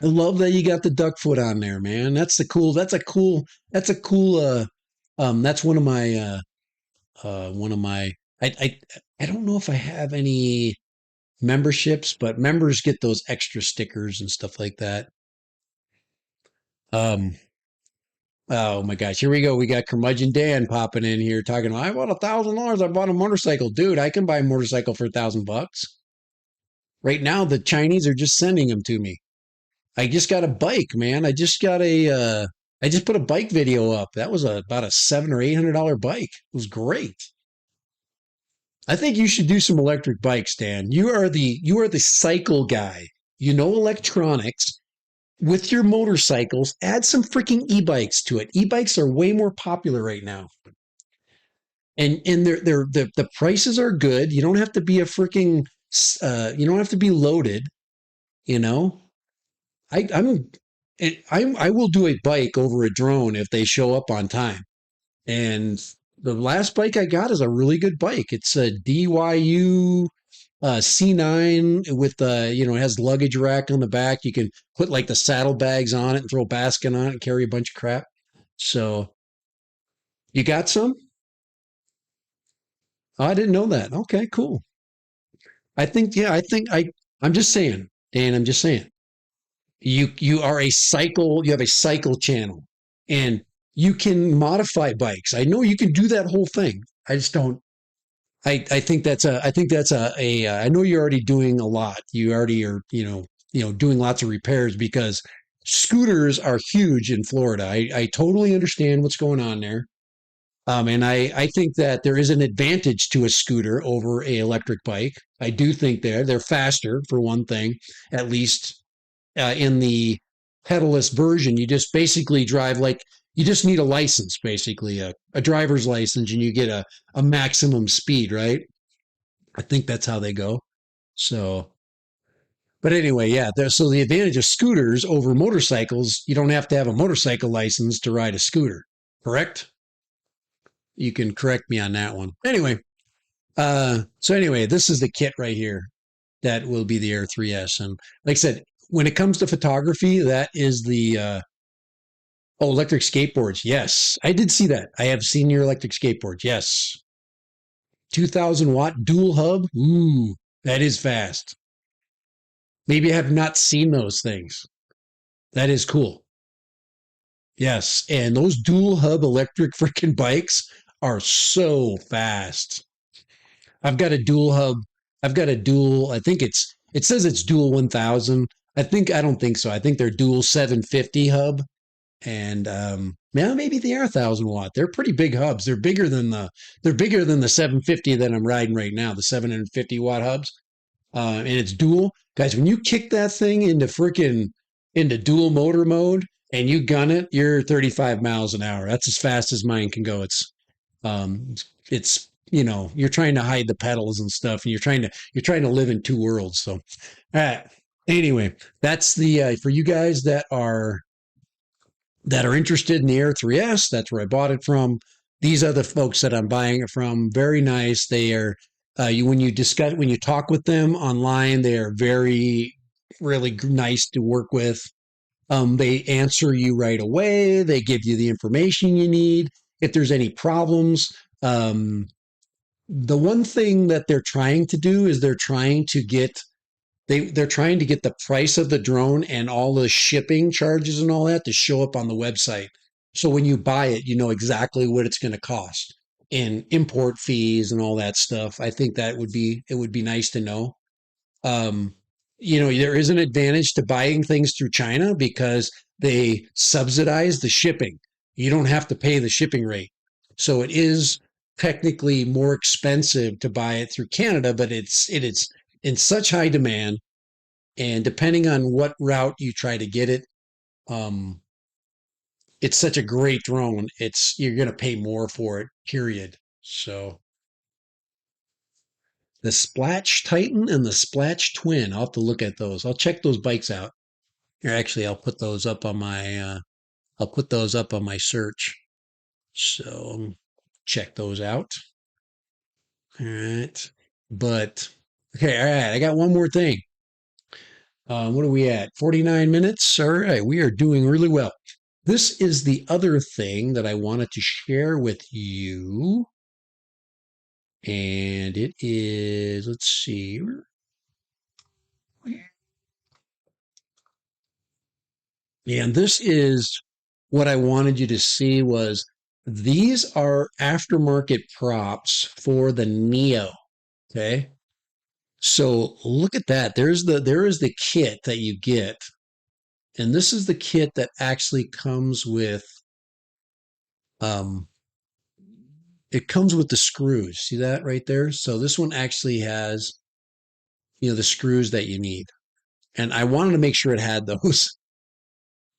I love that you got the duck foot on there, man. That's a cool, that's one of my, I, I don't know if I have any memberships, but members get those extra stickers and stuff like that. Um, oh my gosh, here we go. We got Curmudgeon Dan popping in here talking about, I bought $1,000. I bought a motorcycle. Dude, I can buy a motorcycle for $1,000. Right now, the Chinese are just sending them to me. I just got a bike, man. I just put a bike video up. That was about a $700 or $800 bike. It was great. I think you should do some electric bikes, Dan. You are the cycle guy. You know electronics. With your motorcycles, add some freaking e-bikes to it. E-bikes are way more popular right now. And the prices are good. You don't have to be a freaking you don't have to be loaded, you know. I, I'm, I will do a bike over a drone if they show up on time. And the last bike I got is a really good bike. It's a DYU C9 with it has luggage rack on the back. You can put like the saddlebags on it and throw a basket on it and carry a bunch of crap. So you got some? Oh, I didn't know that. Okay, cool. I'm just saying, Dan, I'm just saying you have a cycle channel and you can modify bikes. I know you can do that whole thing. I just don't I think that's I know you're already doing a lot. You already are, doing lots of repairs because scooters are huge in Florida. I totally understand what's going on there. And I think that there is an advantage to a scooter over a electric bike. I do think they're faster for one thing, at least in the pedalless version. You just basically drive like you just need a license, basically a driver's license, and you get a maximum speed, right? I think that's how they go. So, but anyway, yeah. So the advantage of scooters over motorcycles, you don't have to have a motorcycle license to ride a scooter, correct? You can correct me on that one. Anyway, so anyway, this is the kit right here that will be the Air 3S. And like I said, when it comes to photography, that is the electric skateboards. Yes, I did see that. I have seen your electric skateboards. Yes. 2,000-watt dual hub. Ooh, that is fast. Maybe I have not seen those things. That is cool. Yes, and those dual hub electric freaking bikes are so fast. I've got a dual hub. I've got a dual. It says it's dual 1,000. I don't think so. I think they're dual 750 hub. And Now maybe they are 1,000 watt. They're pretty big hubs. They're bigger than the 750 that I'm riding right now, the 750 watt hubs. And it's dual. Guys, when you kick that thing into dual motor mode and you gun it, you're 35 miles an hour. That's as fast as mine can go. Um you're trying to hide the pedals and stuff, and you're trying to live in two worlds. So, all right. Anyway, that's the for you guys that are interested in the Air 3S. That's where I bought it from. These are the folks that I'm buying it from. Very nice. They are when you talk with them online, they are very really nice to work with. They answer you right away. They give you the information you need. If there's any problems, the one thing that they're trying to do is they're trying to get the price of the drone and all the shipping charges and all that to show up on the website. So when you buy it, you know exactly what it's going to cost and import fees and all that stuff. I think it would be nice to know. Um, there is an advantage to buying things through China because they subsidize the shipping. You don't have to pay the shipping rate. So it is technically more expensive to buy it through Canada, but it is in such high demand, and depending on what route you try to get it, um, it's such a great drone. You're going to pay more for it, period. So the Splash Titan and the Splash Twin, I'll have to look at those. I'll check those bikes out. Or actually, I'll put those up on my search. So check those out. All right. But okay, all right. I got one more thing. What are we at? 49 minutes. All right. We are doing really well. This is the other thing that I wanted to share with you. And it is, let's see. And this is what I wanted you to see was these are aftermarket props for the Neo. Okay. So look at that. There is the kit that you get. And this is the kit that actually comes with um it comes with the screws. See that right there? So this one actually has, the screws that you need. And I wanted to make sure it had those.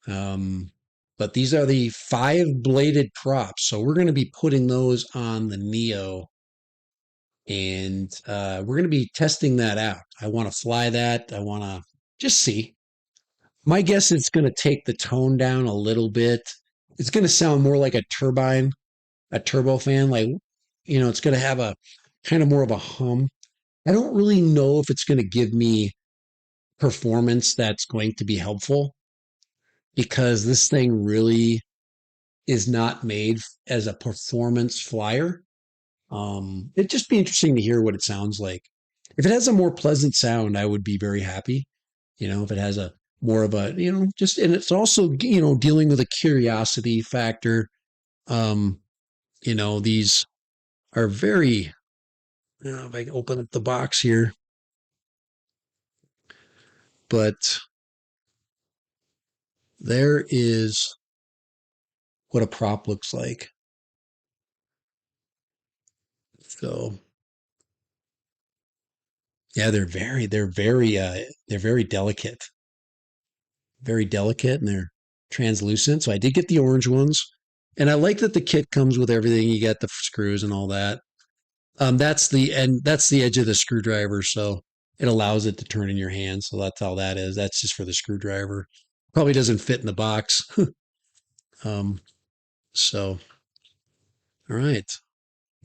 But these are the 5-bladed props. So we're going to be putting those on the Neo, and we're going to be testing that out. I want to fly that. I want to just see. My guess is it's going to take the tone down a little bit. It's going to sound more like a turbine, a turbofan. Like, it's going to have a kind of more of a hum. I don't really know if it's going to give me performance that's going to be helpful, because this thing really is not made as a performance flyer. It'd just be interesting to hear what it sounds like. If it has a more pleasant sound, I would be very happy. If it has a more of a, just, and it's also, dealing with a curiosity factor. These are very, if I can open up the box here, but there is what a prop looks like. So yeah, they're very delicate, and they're translucent. So I did get the orange ones, and I like that the kit comes with everything. You got the screws and all that. That's the edge of the screwdriver, so it allows it to turn in your hand. So that's all that is. That's just for the screwdriver. Probably doesn't fit in the box. So all right.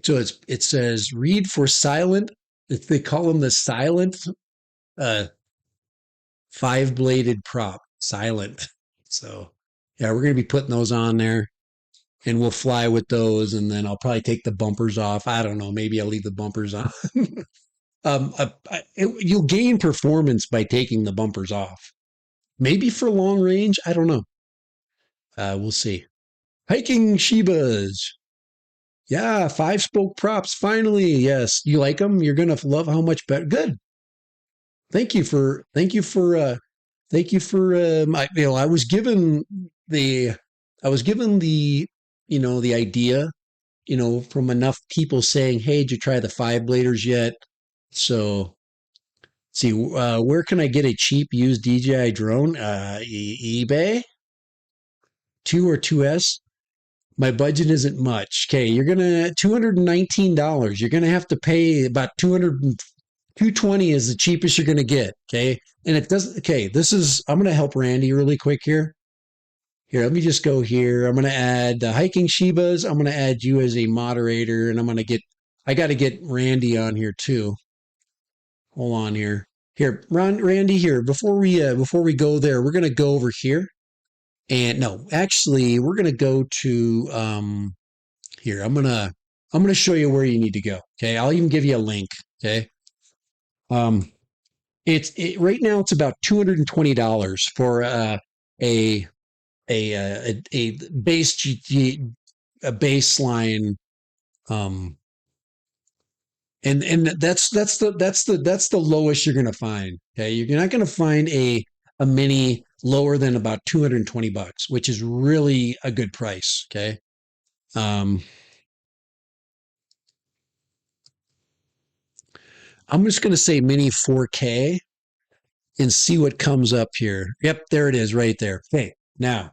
So it says read for silent. They call them the silent 5-bladed prop. Silent. So yeah, we're gonna be putting those on there, and we'll fly with those, and then I'll probably take the bumpers off. I don't know. Maybe I'll leave the bumpers on. You'll gain performance by taking the bumpers off. Maybe for long range. I don't know. We'll see. Hiking Shibas. Yeah, 5-spoke props. Finally, yes. You like them? You're gonna love how much better. Good. Thank you for. I was given the I was given the idea, from enough people saying, "Hey, did you try the 5 bladers yet?" So, see, where can I get a cheap used DJI drone? eBay, 2 or 2S. My budget isn't much. Okay, you're gonna $219. You're gonna have to pay about 220 is the cheapest you're gonna get. Okay, and it doesn't. Okay, I'm gonna help Randy really quick here. Here, let me just go here. I'm gonna add hiking Shibas. I'm gonna add you as a moderator, and I got to get Randy on here too. Hold on here. Here, Randy. Here, before we go there, we're gonna go over here. And no, actually, we're gonna go to here. I'm gonna show you where you need to go. Okay, I'll even give you a link. Okay, um, right now it's about $220 for a a base a baseline, um, and that's the lowest you're gonna find. Okay, you're not gonna find a mini lower than about $220, which is really a good price. Okay. Um, I'm just going to say mini 4K and see what comes up here. Yep, there it is right there. Okay. Now,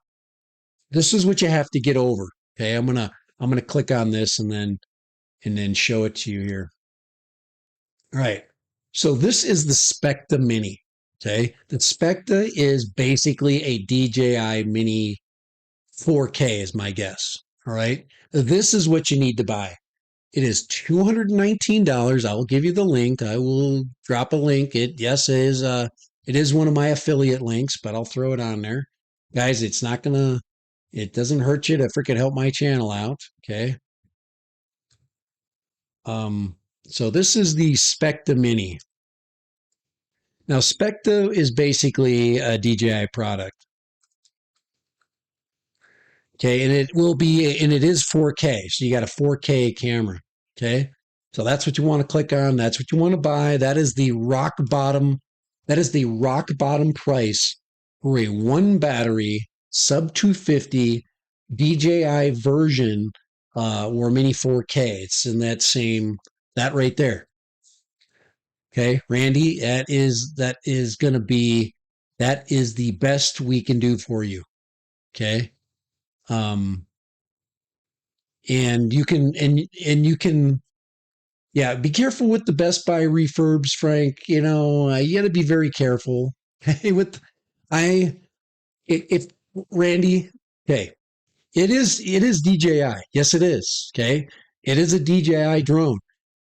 this is what you have to get over. Okay. I'm going to click on this and then show it to you here. All right. So this is the Specta Mini. Okay. The Specta is basically a DJI Mini 4K is my guess. All right. This is what you need to buy. It is $219. I will give you the link. I will drop a link. It is one of my affiliate links, but I'll throw it on there. Guys, it doesn't hurt you to freaking help my channel out. Okay. So this is the Specta Mini. Now, Specta is basically a DJI product. Okay, and it is 4K. So you got a 4K camera. Okay. So that's what you want to click on. That's what you want to buy. That is the rock bottom. That is the rock bottom price for a one battery sub 250 DJI version or mini 4K. It's in that right there. Okay, Randy, that is the best we can do for you. Okay. And you can, yeah, be careful with the Best Buy refurbs, Frank. You got to be very careful. If Randy, okay, it is DJI. Yes, it is. Okay. It is a DJI drone.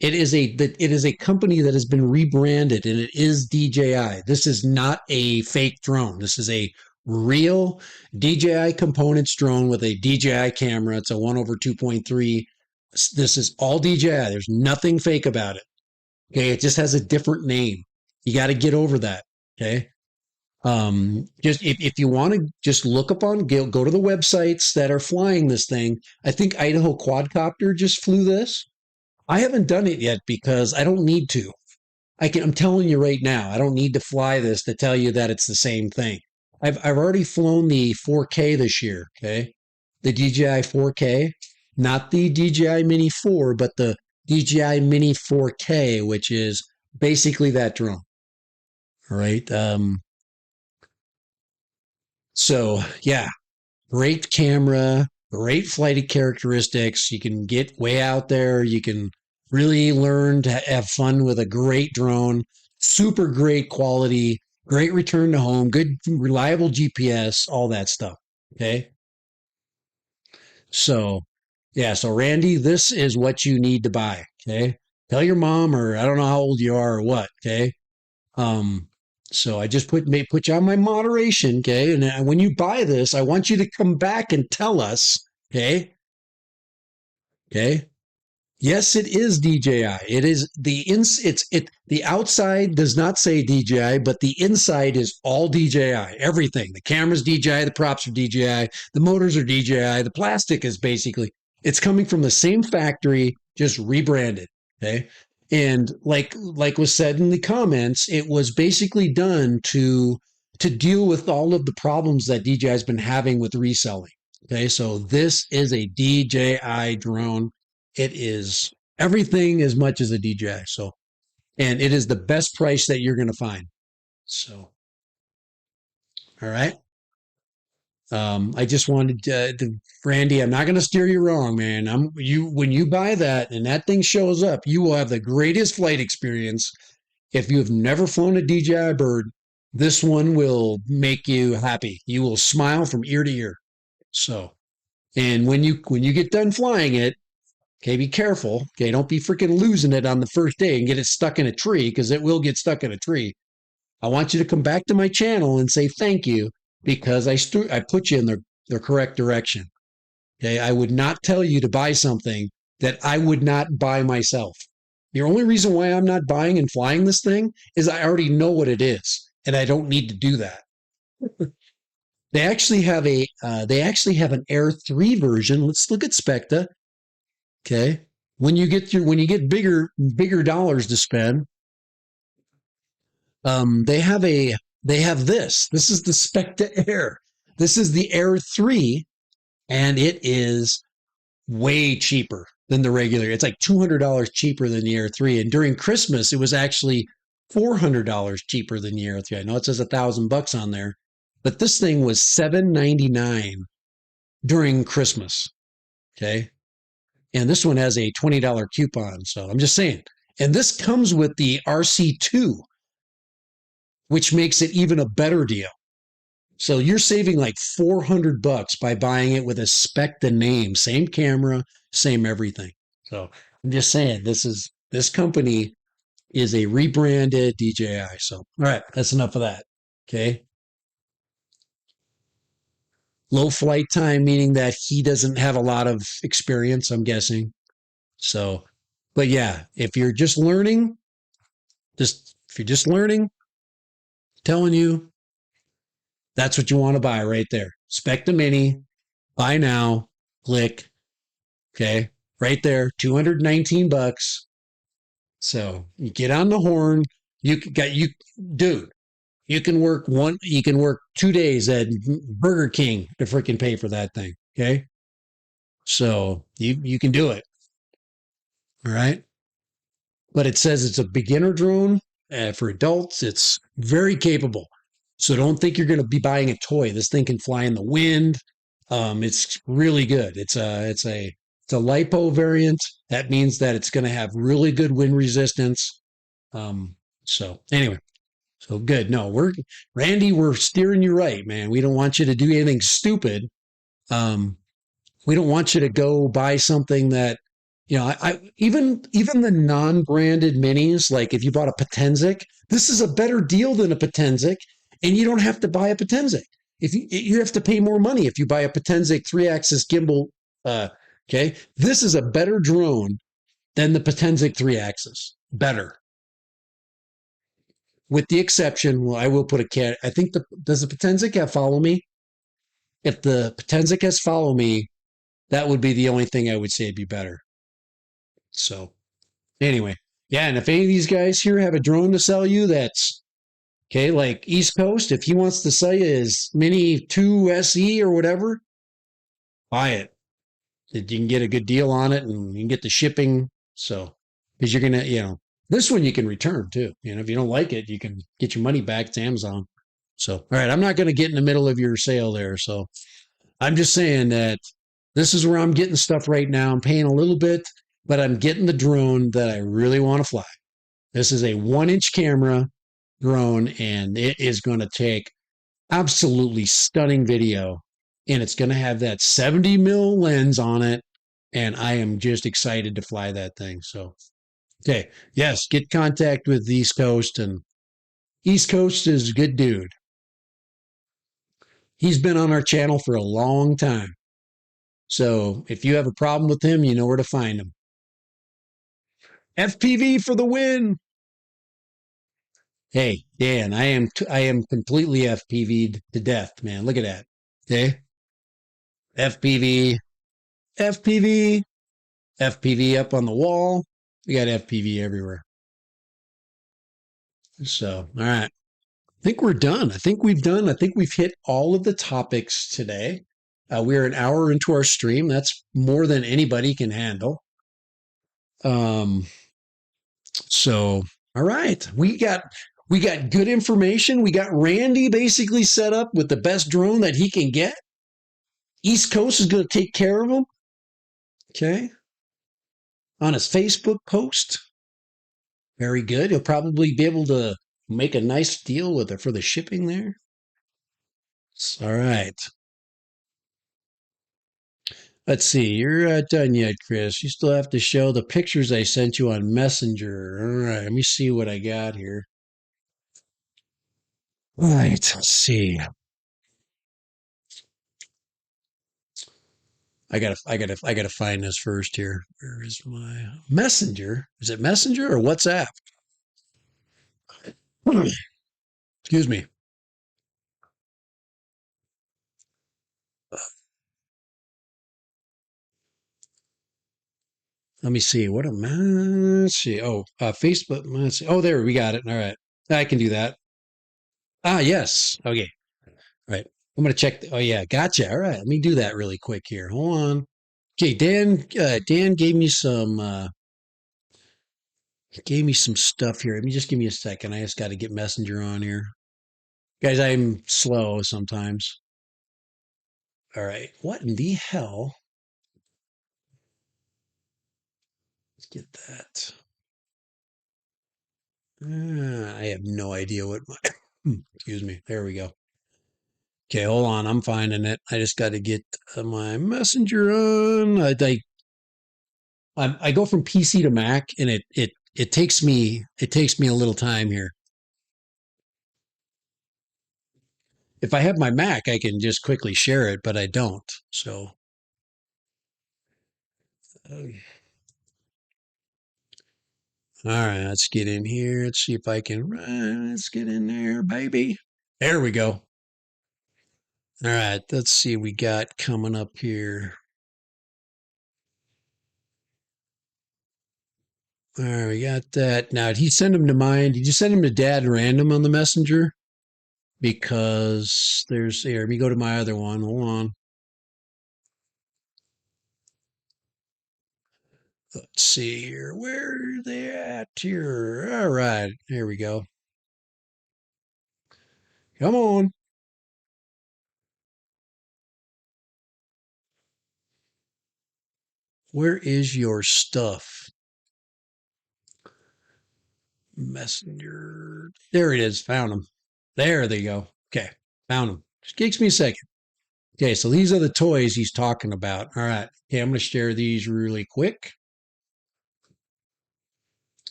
It is a company that has been rebranded, and it is DJI. This is not a fake drone. This is a real DJI components drone with a DJI camera. It's a 1/2.3. This is all DJI. There's nothing fake about it. Okay, it just has a different name. You got to get over that. Okay. Just if you want to just go to the websites that are flying this thing. I think Idaho Quadcopter just flew this. I haven't done it yet because I don't need to. I'm telling you right now, I don't need to fly this to tell you that it's the same thing. I've already flown the 4K this year, okay? The DJI 4K, not the DJI Mini 4, but the DJI Mini 4K, which is basically that drone. All right. So yeah, great camera, great flight characteristics. You can get way out there. You can really learn to have fun with a great drone, super great quality, great return to home, good, reliable GPS, all that stuff. Okay. So, yeah. So, Randy, this is what you need to buy. Okay. Tell your mom, or I don't know how old you are or what. Okay. So I just put you on my moderation. Okay. And when you buy this, I want you to come back and tell us. Okay. Okay. Yes, it is DJI. It is the outside does not say DJI, but the inside is all DJI. Everything. The camera's DJI, the props are DJI, the motors are DJI, the plastic is basically it's coming from the same factory, just rebranded. Okay. And like was said in the comments, it was basically done to deal with all of the problems that DJI has been having with reselling. Okay, so this is a DJI drone. It is everything as much as a DJI. So, and it is the best price that you're going to find. So, all right. I just wanted Randy, I'm not going to steer you wrong, man. When you buy that and that thing shows up, you will have the greatest flight experience. If you have never flown a DJI bird, this one will make you happy. You will smile from ear to ear. So, and when you get done flying it, okay, be careful. Okay, don't be freaking losing it on the first day and get it stuck in a tree because it will get stuck in a tree. I want you to come back to my channel and say thank you because I put you in the correct direction. Okay, I would not tell you to buy something that I would not buy myself. The only reason why I'm not buying and flying this thing is I already know what it is, and I don't need to do that. They actually have an Air 3 version. Let's look at Specta. Okay. When you get bigger dollars to spend, they have this. This is the Specta Air. This is the Air 3, and it is way cheaper than the regular. It's like $200 cheaper than the Air 3. And during Christmas, it was actually $400 cheaper than the Air 3. I know it says $1,000 on there, but this thing was $799 during Christmas. Okay. And this one has a $20 coupon. So I'm just saying. And this comes with the RC2, which makes it even a better deal. So you're saving like $400 by buying it with a Specta name, same camera, same everything. So I'm just saying this company is a rebranded DJI. So all right, that's enough of that. Okay. Low flight time, meaning that he doesn't have a lot of experience, I'm guessing. So, but yeah, if you're just learning, if you're just learning, telling you that's what you want to buy right there. Specta Mini, buy now, click. Okay, right there, $219. So you get on the horn. Dude. You can work 2 days at Burger King to freaking pay for that thing. Okay, so you can do it. All right, but it says it's a beginner drone for adults. It's very capable. So don't think you're going to be buying a toy. This thing can fly in the wind. It's really good. It's a lipo variant. That means that it's going to have really good wind resistance. So anyway, so good. No, Randy, we're steering you right, man. We don't want you to do anything stupid. We don't want you to go buy something that, even the non-branded minis, like if you bought a Potenzic, this is a better deal than a Potenzic, and you don't have to buy a Potenzic. If you have to pay more money if you buy a Potenzic 3-axis gimbal. Okay, this is a better drone than the Potenzic 3-axis. Better, with the exception. Well, I will put a cat. I think does the Potenzic have follow me? If the Potenzic has follow me, that would be the only thing I would say would be better. So anyway, yeah, and if any of these guys here have a drone to sell you that's okay, like East Coast, if he wants to sell you his Mini 2 SE or whatever, buy it. You can get a good deal on it and you can get the shipping. So, because you're going to, this one you can return too. If you don't like it, you can get your money back to Amazon. So, all right, I'm not going to get in the middle of your sale there. So I'm just saying that this is where I'm getting stuff right now. I'm paying a little bit, but I'm getting the drone that I really want to fly. This is a 1-inch camera drone, and it is going to take absolutely stunning video. And it's going to have that 70 mil lens on it. And I am just excited to fly that thing. So, okay. Yes, get contact with the East Coast. And East Coast is a good dude. He's been on our channel for a long time. So if you have a problem with him, you know where to find him. FPV for the win. Hey, Dan, I am completely FPV'd to death, man. Look at that. Okay. FPV, FPV, FPV up on the wall. We got FPV everywhere. So, all right. I think we're done. I think we've hit all of the topics today. We're an hour into our stream. That's more than anybody can handle. Um, so all right, we got good information. We got Randy basically set up with the best drone that he can get. East Coast is going to take care of him. Okay, on his Facebook post. Very good. He'll probably be able to make a nice deal with it for the shipping there. All right. Let's see. You're done yet, Chris. You still have to show the pictures I sent you on Messenger. All right. Let me see what I got here. All right. Let's see. I gotta find this first here. Where is my Messenger? Is it Messenger or WhatsApp? Excuse me. Let me see. What am I? Let's see. Oh, Facebook. Let's see. Oh, there we got it. All right. I can do that. Ah, yes. Okay. All right. I'm gonna check. Oh yeah, gotcha. All right. Let me do that really quick here. Hold on. Okay, Dan. Dan gave me some stuff here. Let me just give me a second. I just got to get Messenger on here, guys. I'm slow sometimes. All right. What in the hell? Let's get that. I have no idea what my. Excuse me. There we go. Okay, hold on. I'm finding it. I just got to get my Messenger on. I go from PC to Mac, and it takes me a little time here. If I have my Mac, I can just quickly share it, but I don't. So, all right, let's get in here. Let's see if I can. Let's get in there, baby. There we go. All right, let's see what we got coming up here. All right, we got that. Now, did he send him to mine? Did you send him to Dad random on the messenger? Because there's here. Let me go to my other one. Hold on. Let's see here. Where are they at here? All right, here we go. Come on. Where is your stuff? Messenger. There it is. Found them. There they go. Okay. Found them. Just takes me a second. Okay. So these are the toys he's talking about. All right. Okay. I'm going to share these really quick.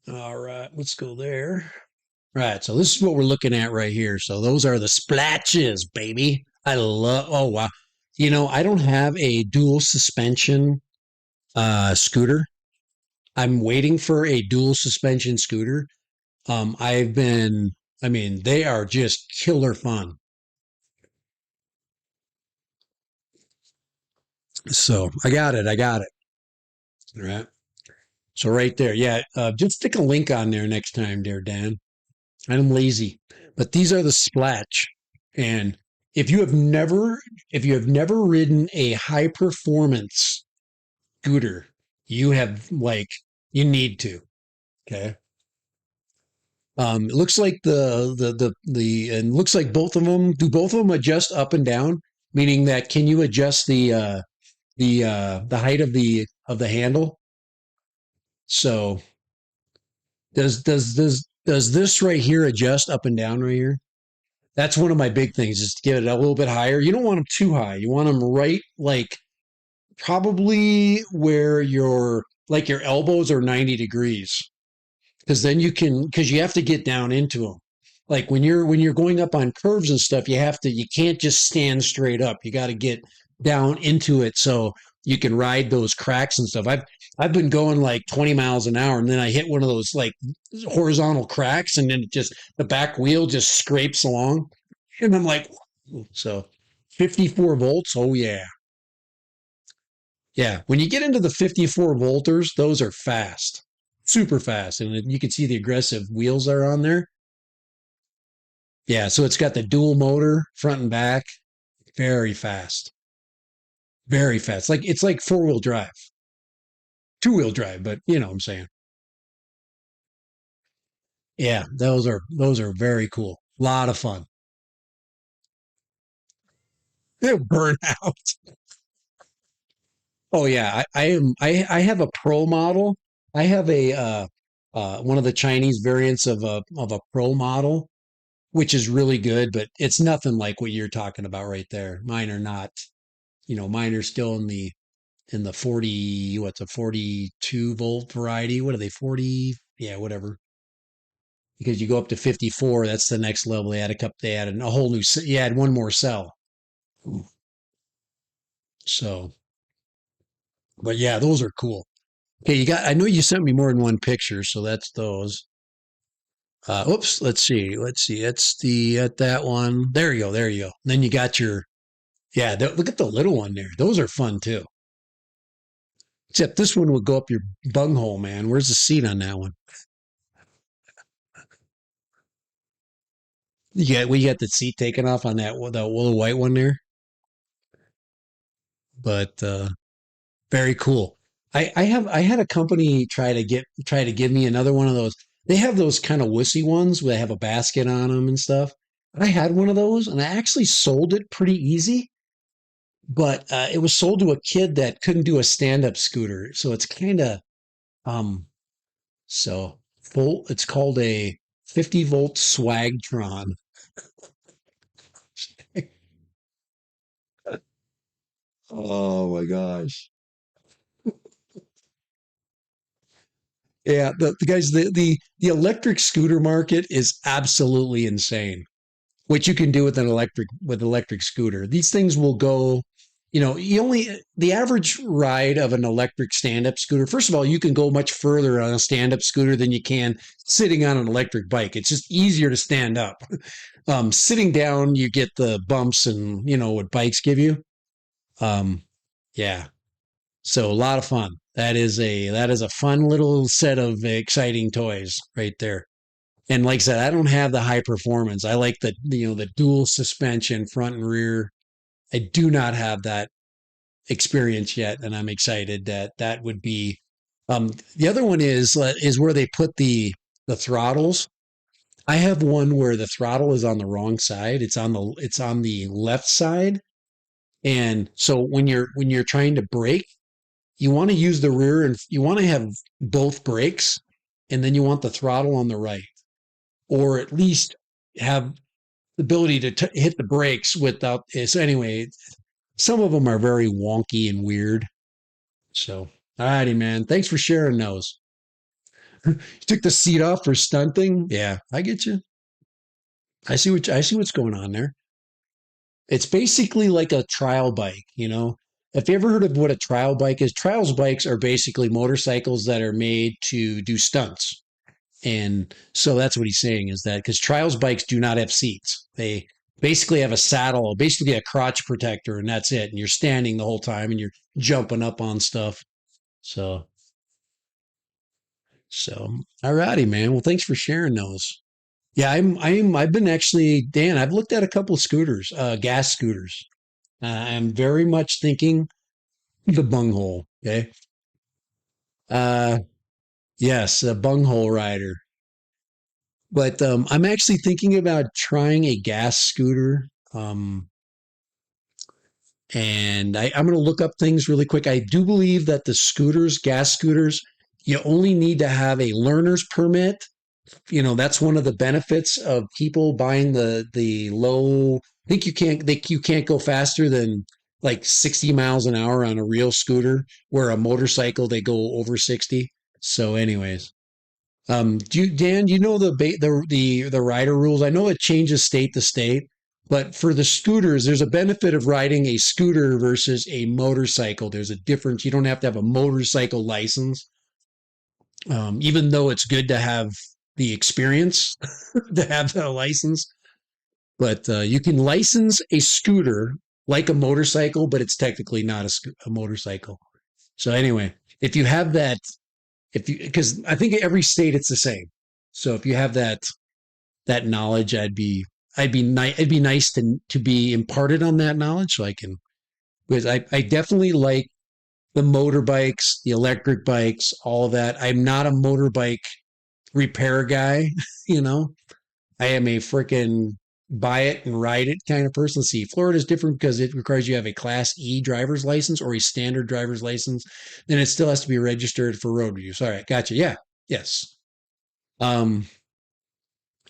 All right. Let's go there. All right. So this is what we're looking at right here. So those are the splatches, baby. I love, oh, wow. I don't have a dual suspension scooter. I'm waiting for a dual suspension scooter. I mean, they are just killer fun. So I got it. I got it. All right. So right there. Yeah. Just stick a link on there next time, dear Dan. I'm lazy, but these are the Splatch. And if you have never, if you have never ridden a high performance scooter, you have like, you need to. Okay. It looks like and looks like both of them, do both of them adjust up and down? Meaning that can you adjust the height of the handle? So does this right here adjust up and down right here? That's one of my big things is to get it a little bit higher. You don't want them too high. You want them right like probably where your elbows are 90 degrees. Because then because you have to get down into them. Like when you're going up on curves and stuff, you can't just stand straight up. You got to get down into it so you can ride those cracks and stuff. I've been going like 20 miles an hour, and then I hit one of those like horizontal cracks, and then the back wheel just scrapes along, and I'm like, so 54 volts. Oh yeah, yeah. When you get into the 54 volters, those are fast, super fast, and you can see the aggressive wheels that are on there. Yeah, so it's got the dual motor front and back. very fast, very fast. Like it's like four-wheel drive, two-wheel drive, but you know what I'm saying. Yeah, those are very cool. A lot of fun. They burn out. Oh yeah, I have a pro model. I have a one of the Chinese variants of a pro model, which is really good, but it's nothing like what you're talking about right there. Mine are not, mine are still in the 40, what's a 42-volt variety? What are they, 40? Yeah, whatever. Because you go up to 54, that's the next level. They added a whole new, you add one more cell. So, but yeah, those are cool. Okay, I know you sent me more than one picture, so that's those. Oops, let's see. That's at that one. There you go, there you go. Then you got yeah, look at the little one there. Those are fun too. Except this one would go up your bunghole, man. Where's the seat on that one? We got the seat taken off on the little white one there. But very cool. I had a company try to give me another one of those. They have those kind of wussy ones where they have a basket on them and stuff. I had one of those and I actually sold it pretty easy, but it was sold to a kid that couldn't do a stand-up scooter. So it's kind of um so full. It's called a 50-volt Swagtron. Oh my gosh. Yeah, the guys, the electric scooter market is absolutely insane. What you can do with electric scooter. These things will go, the average ride of an electric stand-up scooter. First of all, you can go much further on a stand-up scooter than you can sitting on an electric bike. It's just easier to stand up. Sitting down, you get the bumps and what bikes give you. Um, yeah. So a lot of fun. That is a fun little set of exciting toys right there. And like I said, I don't have the high performance. I like the dual suspension front and rear. I do not have that experience yet, and I'm excited that that would be. The other one is where they put the throttles. I have one where the throttle is on the wrong side. It's on the left side, and so when you're trying to brake, you want to use the rear and you want to have both brakes, and then you want the throttle on the right, or at least have the ability to hit the brakes without. So anyway, some of them are very wonky and weird. So, alrighty, man. Thanks for sharing those. You took the seat off for stunting. Yeah, I get you. I see what's going on there. It's basically like a trial bike, you know. Have you ever heard of what a trial bike is? Trials bikes are basically motorcycles that are made to do stunts. And so that's what he's saying is that because trials bikes do not have seats. They basically have a saddle, basically a crotch protector, and that's it. And you're standing the whole time and you're jumping up on stuff. So, all righty, man. Well, thanks for sharing those. Yeah, I've been actually, Dan, I've looked at a couple of scooters, gas scooters. I'm very much thinking the bunghole. Okay. Uh, yes, a bunghole rider. But I'm actually thinking about trying a gas scooter. And I'm going to look up things really quick. I do believe that gas scooters, you only need to have a learner's permit. That's one of the benefits of people buying the low. I think you can't go faster than like 60 miles an hour on a real scooter, where a motorcycle they go over 60. So, anyways, Dan, you know the rider rules? I know it changes state to state, but for the scooters, there's a benefit of riding a scooter versus a motorcycle. There's a difference. You don't have to have a motorcycle license, even though it's good to have the experience to have the license. But you can license a scooter like a motorcycle, but it's technically not a motorcycle. So anyway, if you have that, because I think every state it's the same. So if you have that knowledge, it'd be nice to be imparted on that knowledge so I can, because I definitely like the motorbikes, the electric bikes, all of that. I'm not a motorbike repair guy, you know. I am a freaking buy it and ride it kind of person. Let's see, Florida is different because it requires you have a Class E driver's license or a standard driver's license. Then it still has to be registered for road use. All right, gotcha. Yeah, yes. Um,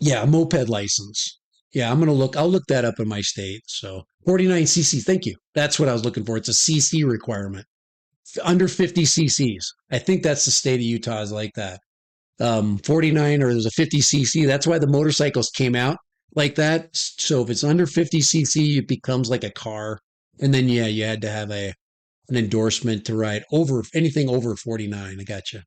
yeah, a moped license. Yeah, I'll look that up in my state. So 49 cc. Thank you. That's what I was looking for. It's a CC requirement. Under 50 cc's. I think that's the state of Utah is like that. 49 or there's a 50 cc. That's why the motorcycles came out like that. So if it's under 50 cc, it becomes like a car. And then, yeah, you had to have an endorsement to ride over anything over 49. I got you.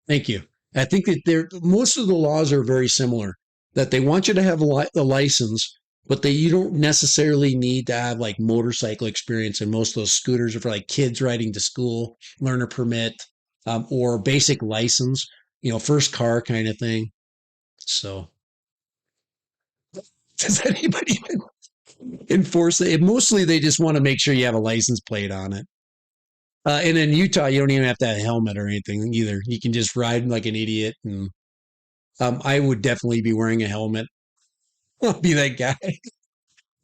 Thank you. I think that most of the laws are very similar, that they want you to have a license, but you don't necessarily need to have like motorcycle experience. And most of those scooters are for like kids riding to school, learner permit, or basic license, first car kind of thing. So does anybody enforce it? Mostly they just want to make sure you have a license plate on it. And in Utah, you don't even have to have a helmet or anything either. You can just ride like an idiot. And I would definitely be wearing a helmet. I'll be that guy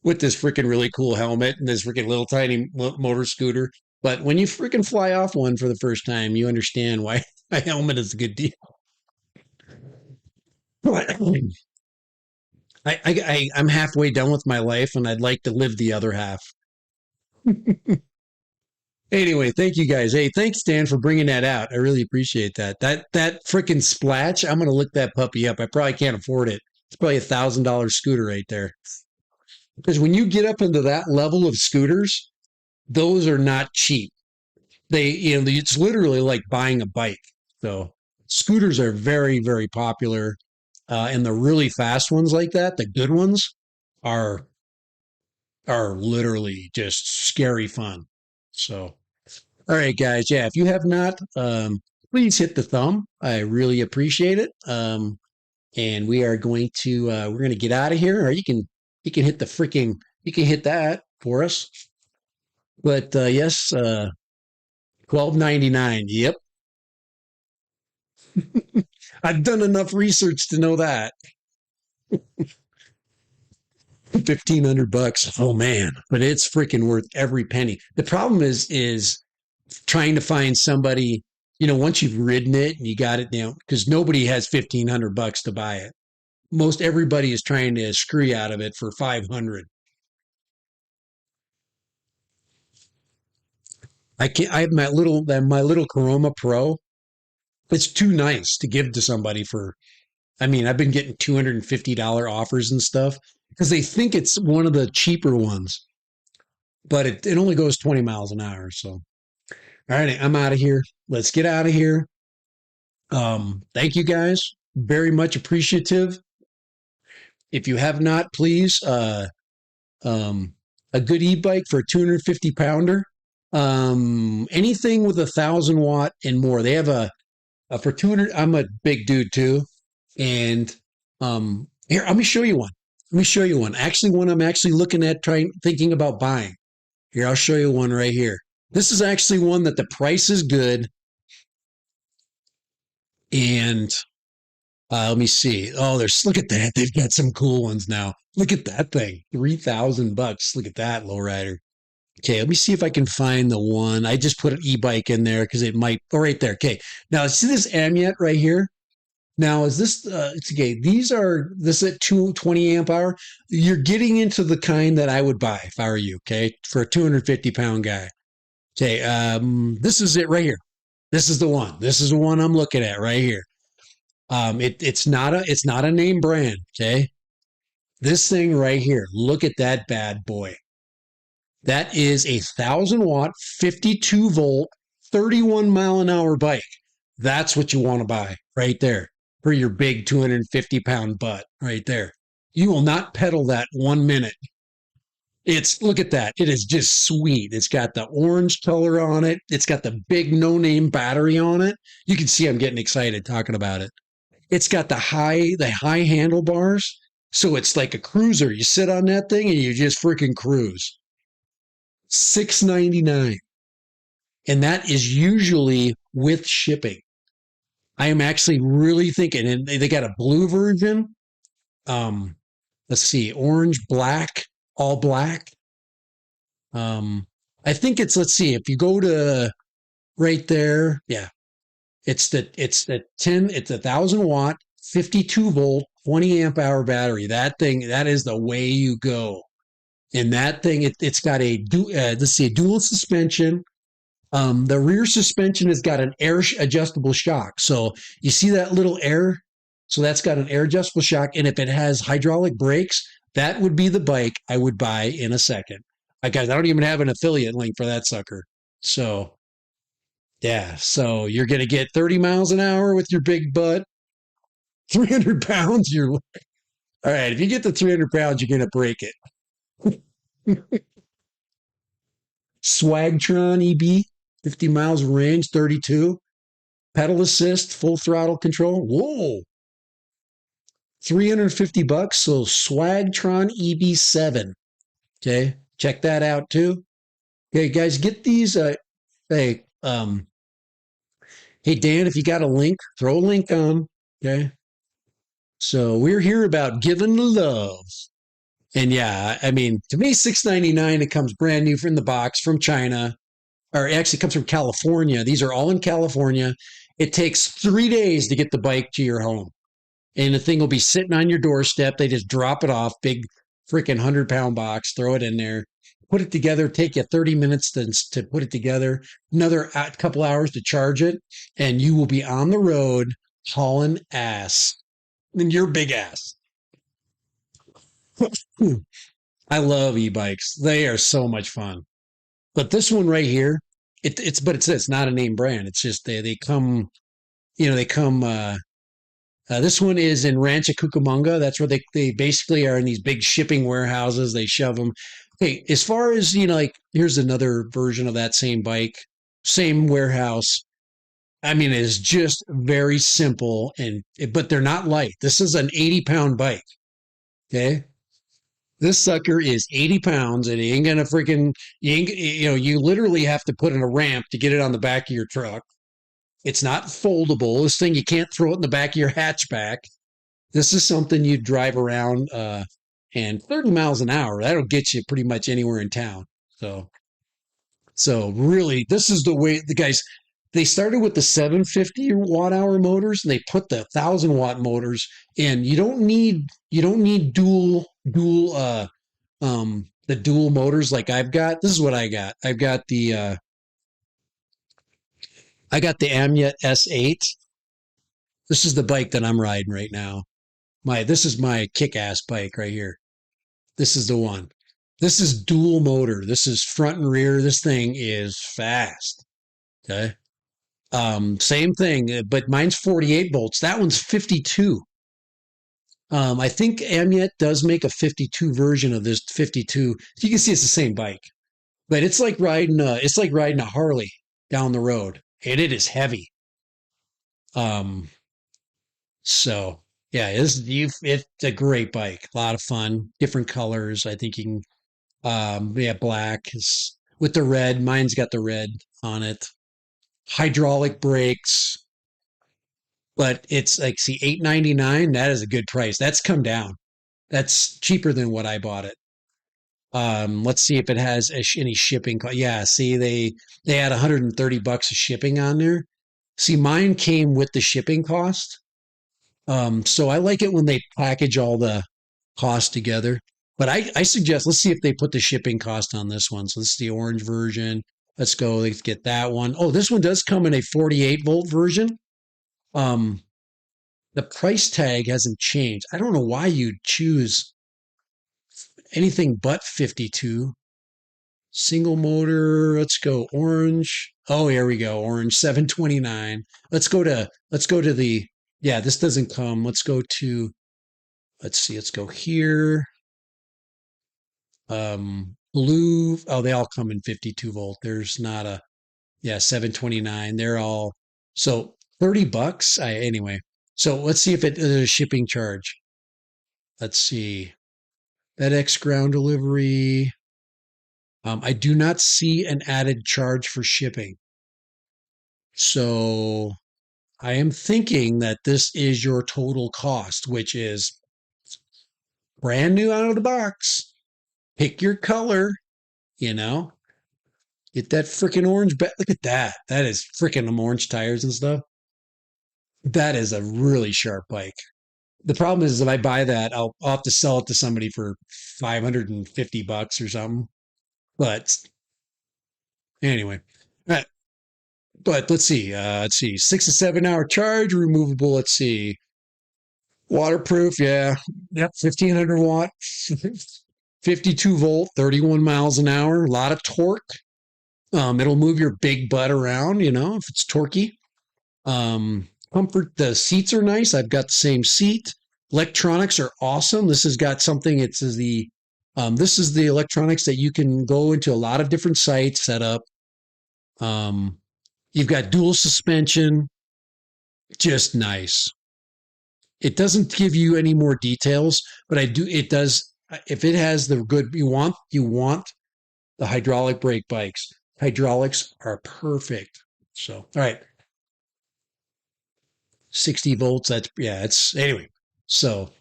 with this freaking really cool helmet and this freaking little tiny motor scooter. But when you freaking fly off one for the first time, you understand why a helmet is a good deal. I'm halfway done with my life and I'd like to live the other half. Anyway, thank you guys. Hey, thanks, Dan, for bringing that out. I really appreciate that. That freaking Splatch, I'm going to look that puppy up. I probably can't afford it. It's probably $1,000 scooter right there. Because when you get up into that level of scooters, those are not cheap. It's literally like buying a bike. So scooters are very, very popular. And the really fast ones like that, the good ones, are literally just scary fun. So, all right, guys. Yeah, if you have not, please hit the thumb. I really appreciate it. And we are going to we're going to get out of here. Or you can hit you can hit that for us. But yes, $12.99. Yep. I've done enough research to know that. $1,500. Oh man, but it's freaking worth every penny. The problem is trying to find somebody, once you've ridden it and you got it down, because nobody has $1,500 to buy it. Most everybody is trying to screw you out of it for 500. I can't. I have my little Coroma Pro. It's too nice to give to somebody for. I mean, I've been getting $250 offers and stuff because they think it's one of the cheaper ones, but it only goes 20 miles an hour. So, all right, I'm out of here. Let's get out of here. Thank you guys. Very much appreciative. If you have not, please, a good e-bike for a 250 pounder. Anything with 1,000 watt and more. They have for 200. I'm a big dude too. And here, let me show you one. Actually, one I'm actually looking at thinking about buying. Here, I'll show you one right here. This is actually one that the price is good. And let me see. Oh, look at that. They've got some cool ones now. Look at that thing. $3,000. Look at that lowrider. Okay, let me see if I can find the one. I just put an e-bike in there because it might. Oh, right there. Okay. Now, see this Amiet right here? Now, is this, it's okay. This is at 220 amp hour. You're getting into the kind that I would buy if I were you, okay, for a 250 pound guy. Okay, this is it right here. This is the one. This is the one I'm looking at right here. It's not a name brand, okay? This thing right here. Look at that bad boy. That is a 1,000 watt, 52 volt, 31 mile an hour bike. That's what you want to buy right there for your big 250 pound butt right there. You will not pedal that 1 minute. Look at that. It is just sweet. It's got the orange color on it. It's got the big no-name battery on it. You can see I'm getting excited talking about it. It's got the high handlebars. So it's like a cruiser. You sit on that thing and you just freaking cruise. 699, and that is usually with shipping. I am actually really thinking, and they got a blue version. Um, let's see, orange, black, all black. Um, I think it's, let's see, if you go to right there, yeah, it's the 10, it's 1,000 watt, 52 volt, 20 amp hour battery. That thing, that is the way you go. And that thing, it's got let's see, dual suspension. The rear suspension has got an air adjustable shock. So you see that little air? So that's got an air adjustable shock. And if it has hydraulic brakes, that would be the bike I would buy in a second. Guys, I don't even have an affiliate link for that sucker. So yeah, so you're going to get 30 miles an hour with your big butt, 300 pounds. You're all right. If you get the 300 pounds, you're going to break it. Swagtron EB, 50 miles range, 32. Pedal assist, full throttle control. Whoa. 350 bucks. So Swagtron EB7. Okay. Check that out too. Okay, guys, get these. Hey, hey, Dan, if you got a link, throw a link on. Okay. So we're here about giving love. And yeah, I mean, to me, 699, it comes brand new from the box from China, or actually it comes from California. These are all in California. It takes 3 days to get the bike to your home. And the thing will be sitting on your doorstep. They just drop it off, big freaking 100-pound box, throw it in there, put it together, take you 30 minutes to put it together, another couple hours to charge it, and you will be on the road hauling ass. And your big ass. I love e-bikes. They are so much fun. But this one right here, it's not a name brand. It's just they come, they come. This one is in Rancho Cucamonga. That's where they basically are in these big shipping warehouses. They shove them. Okay, as far as like here's another version of that same bike, same warehouse. I mean, it is just very simple but they're not light. This is an 80-pound bike. Okay. This sucker is 80 pounds and he ain't gonna freaking, you literally have to put in a ramp to get it on the back of your truck. It's not foldable. This thing, you can't throw it in the back of your hatchback. This is something you drive around, and 30 miles an hour, that'll get you pretty much anywhere in town. So really, this is the way the guys, they started with the 750 watt hour motors and they put the 1,000 watt motors in. You don't need the dual motors like I've got. This is what I got. I got the Amyet S8. This is the bike that I'm riding right now. This is my kick-ass bike right here. This is the one. This is dual motor. This is front and rear. This thing is fast. Okay. Same thing, but mine's 48 volts. That one's 52. I think Amyet does make a 52 version of this 52. You can see it's the same bike, but it's like riding a Harley down the road, and it is heavy. Um, so yeah, it's a great bike, a lot of fun, different colors. I think you can, yeah, black is with the red. Mine's got the red on it. Hydraulic brakes, but it's like, see, 899. That is a good price. That's come down. That's cheaper than what I bought it. Let's see if it has any shipping. Yeah, see, they had 130 bucks of shipping on there. See, mine came with the shipping cost. So I like it when they package all the costs together. But I suggest, let's see if they put the shipping cost on this one. So this is the orange version. Let's go. Let's get that one. Oh, this one does come in a 48-volt version. Um, the price tag hasn't changed. I don't know why you'd choose anything but 52. Single motor. Let's go orange. Oh, here we go. Orange 729. Let's go to the, yeah, this doesn't come. Let's see. Let's go here. Blue. Oh, they all come in 52 volt. There's not a, yeah, 729. They're all, so 30 bucks. Anyway, so let's see if there's a shipping charge. Let's see. FedEx ground delivery. I do not see an added charge for shipping. So I am thinking that this is your total cost, which is brand new out of the box. Pick your color, you know, get that freaking orange. Look at that. That is freaking orange tires and stuff. That is a really sharp bike. The problem is if I buy that, I'll have to sell it to somebody for 550 bucks or something. But anyway, but let's see, 6 to 7 hour charge, removable. Let's see, waterproof. Yeah, yep, 1500 watt, 52 volt, 31 miles an hour. A lot of torque. It'll move your big butt around, if it's torquey. Comfort. The seats are nice. I've got the same seat. Electronics are awesome. This has got something. This is the electronics that you can go into a lot of different sites, set up. Um, you've got dual suspension, just nice. It doesn't give you any more details, but it does. If it has the good, you want the hydraulic brake bikes. Hydraulics are perfect. So, all right, 60 volts. It's anyway. So,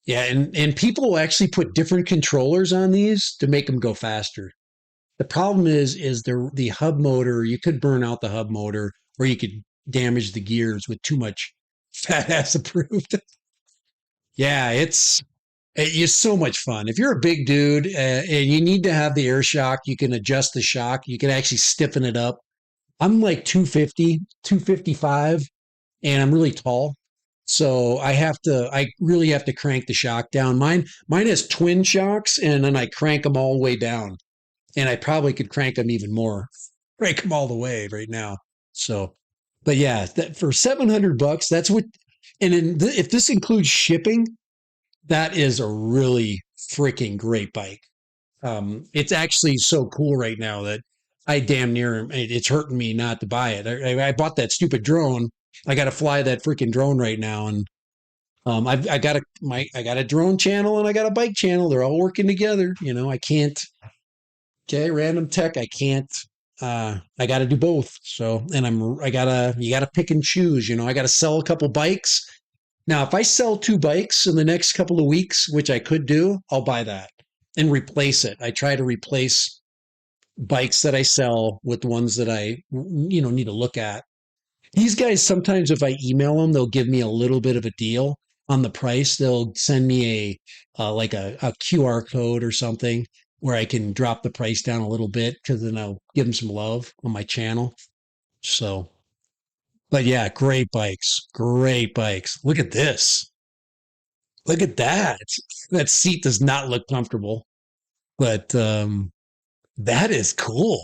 yeah, and people actually put different controllers on these to make them go faster. The problem is the hub motor. You could burn out the hub motor, or you could damage the gears with too much fat ass approved. Yeah, it's so much fun. If you're a big dude and you need to have the air shock, you can adjust the shock. You can actually stiffen it up. I'm like 250, 255, and I'm really tall. So I really have to crank the shock down. Mine has twin shocks, and then I crank them all the way down. And I probably could crank them even more, crank them all the way right now. So, but yeah, for 700 bucks, that's what. And if this includes shipping, that is a really freaking great bike. It's actually so cool right now that I damn near it's hurting me not to buy it. I bought that stupid drone. I got to fly that freaking drone right now, and I got a drone channel and I got a bike channel. They're all working together. I can't. Okay, random tech. I can't. I got to do both. So, and you gotta pick and choose. I got to sell a couple bikes. Now, if I sell two bikes in the next couple of weeks, which I could do, I'll buy that and replace it. I try to replace bikes that I sell with ones that I, need to look at. These guys, sometimes if I email them, they'll give me a little bit of a deal on the price. They'll send me like a QR code or something where I can drop the price down a little bit because then I'll give them some love on my channel. So, but yeah, great bikes, great bikes. Look at this. Look at that. That seat does not look comfortable, but that is cool.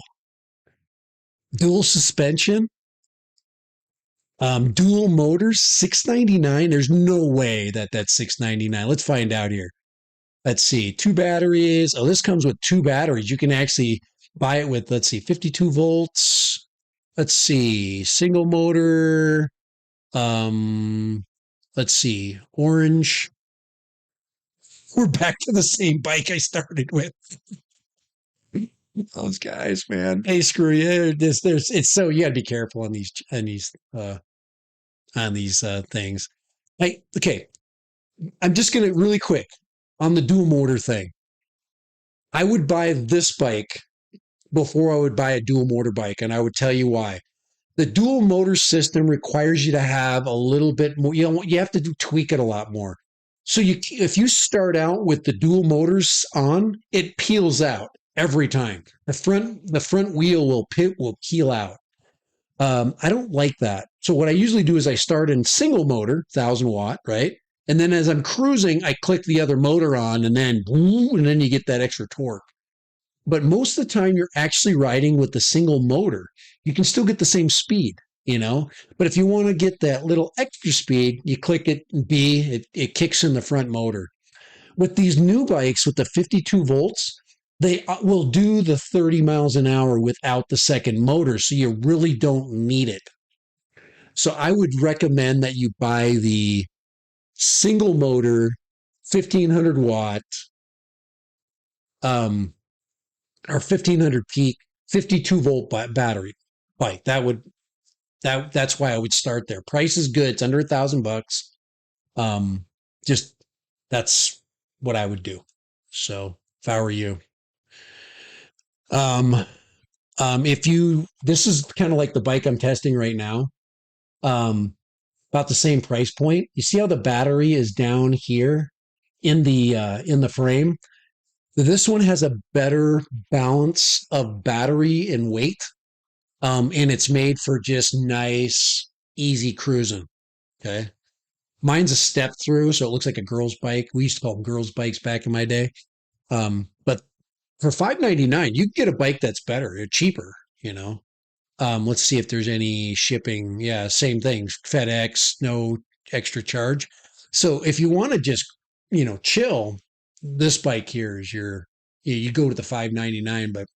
Dual suspension, dual motors, 699. There's no way that's 699. Let's find out here. Let's see, two batteries. Oh, this comes with two batteries. You can actually buy it with, let's see, 52 volts. Let's see, single motor. Let's see, orange. We're back to the same bike I started with. Those guys, man. Hey, screw you. It's so you got to be careful on these things. Okay. I'm just gonna really quick on the dual motor thing. I would buy this bike before I would buy a dual motor bike, and I would tell you why. The dual motor system requires you to have a little bit more. You have to tweak it a lot more. So if you start out with the dual motors on, it peels out every time. The front wheel will peel out. I don't like that. So what I usually do is I start in single motor, 1,000 watt, right? And then as I'm cruising, I click the other motor on, and then you get that extra torque. But most of the time, you're actually riding with the single motor. You can still get the same speed, But if you want to get that little extra speed, you click it B, it kicks in the front motor. With these new bikes with the 52 volts, they will do the 30 miles an hour without the second motor, so you really don't need it. So I would recommend that you buy the single motor 1500 watt, um, or 1500 peak, 52 volt battery bike. That's why I would start there. Price is good. It's under $1,000. Um, just that's what I would do. So if I were you, um, if you, this is kind of like the bike I'm testing right now. Um, about the same price point. You see how the battery is down here in the frame? This one has a better balance of battery and weight. And it's made for just nice, easy cruising. Okay. Mine's a step through, so it looks like a girl's bike. We used to call them girls' bikes back in my day. But for $599, you can get a bike that's better, cheaper, you know. Let's see if there's any shipping. Yeah, same thing. FedEx, no extra charge. So if you want to just, chill, this bike here is you go to the 599, but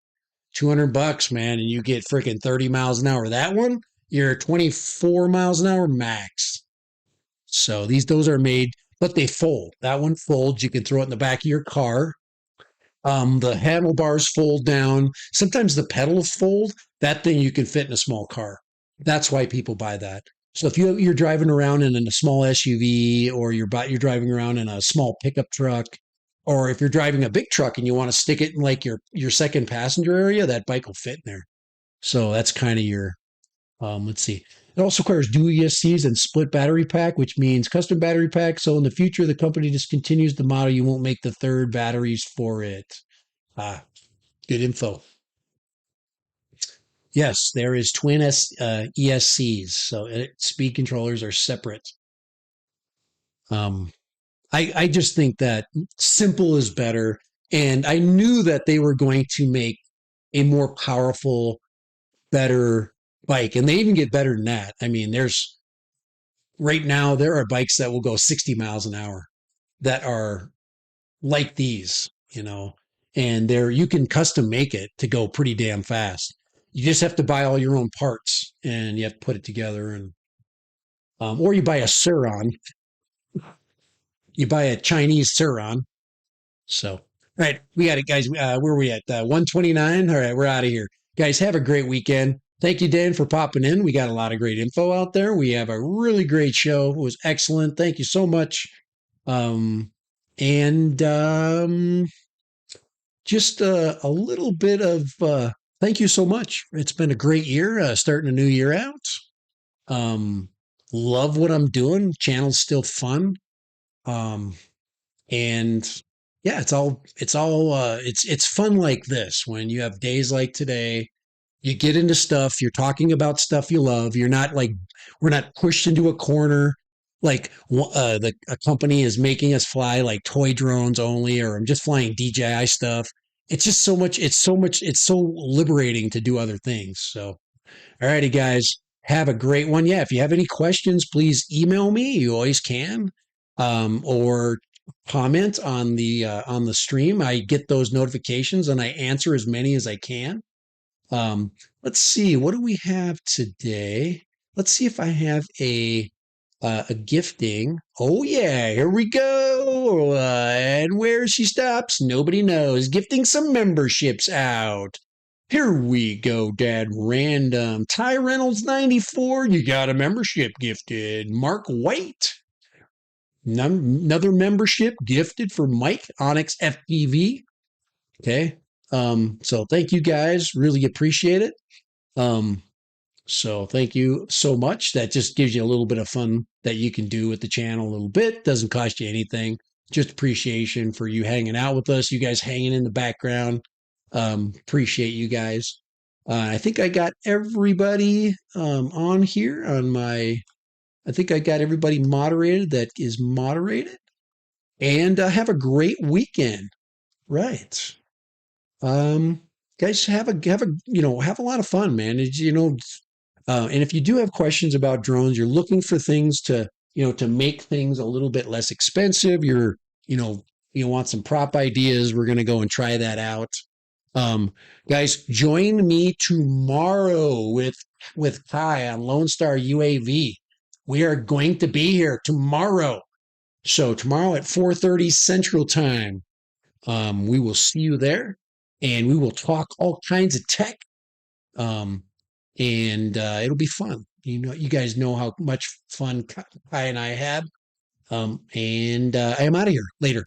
$200, man, and you get freaking 30 miles an hour. That one, you're 24 miles an hour max. So those are made, but they fold. That one folds. You can throw it in the back of your car. The handlebars fold down. Sometimes the pedals fold. That thing you can fit in a small car. That's why people buy that. So if you're driving around in a small SUV, or you're driving around in a small pickup truck, or if you're driving a big truck and you want to stick it in like your second passenger area, that bike will fit in there. So that's kind of your let's see. It also requires dual ESCs and split battery pack, which means custom battery pack. So in the future, the company discontinues the model. You won't make the third batteries for it. Ah, good info. Yes, there is twin ESCs. So speed controllers are separate. Um, I just think that simple is better. And I knew that they were going to make a more powerful, better bike. And they even get better than that. I mean, right now, there are bikes that will go 60 miles an hour that are like these, and you can custom make it to go pretty damn fast. You just have to buy all your own parts and you have to put it together, and or you buy a Suron, you buy a Chinese Suron. So, all right, we got it, guys. Where are we at? 129. All right, we're out of here, guys. Have a great weekend. Thank you, Dan, for popping in. We got a lot of great info out there. We have a really great show. It was excellent. Thank you so much. And just a little bit of thank you so much. It's been a great year, starting a new year out. Um, love what I'm doing. Channel's still fun. Um, and yeah, it's fun like this when you have days like today. You get into stuff, you're talking about stuff you love. You're not like, we're not pushed into a corner like a company is making us fly like toy drones only, or I'm just flying DJI stuff. It's just so much, it's so liberating to do other things. So, all righty, guys, have a great one. Yeah, if you have any questions, please email me. You always can, or comment on the stream. I get those notifications and I answer as many as I can. Let's see, what do we have today? Let's see if I have a gifting. Oh yeah, here we go. And where she stops, nobody knows. Gifting some memberships out. Here we go, Dad. Random. Ty Reynolds 94. You got a membership gifted. Mark White. Another membership gifted for Mike Onyx FPV. Okay. So thank you guys. Really appreciate it. So thank you so much. That just gives you a little bit of fun that you can do with the channel a little bit. Doesn't cost you anything. Just appreciation for you hanging out with us. You guys hanging in the background. Appreciate you guys. I think I got everybody on here I think I got everybody moderated that is moderated. And have a great weekend. Right. Guys, have a lot of fun, man. And if you do have questions about drones, you're looking for things to make things a little bit less expensive. You want some prop ideas. We're going to go and try that out. Guys, join me tomorrow with Kai on Lone Star UAV. We are going to be here tomorrow. So tomorrow at 4:30 Central Time, we will see you there, and we will talk all kinds of tech. Um, and it'll be fun. You guys know how much fun Kai and I have. And I am out of here later.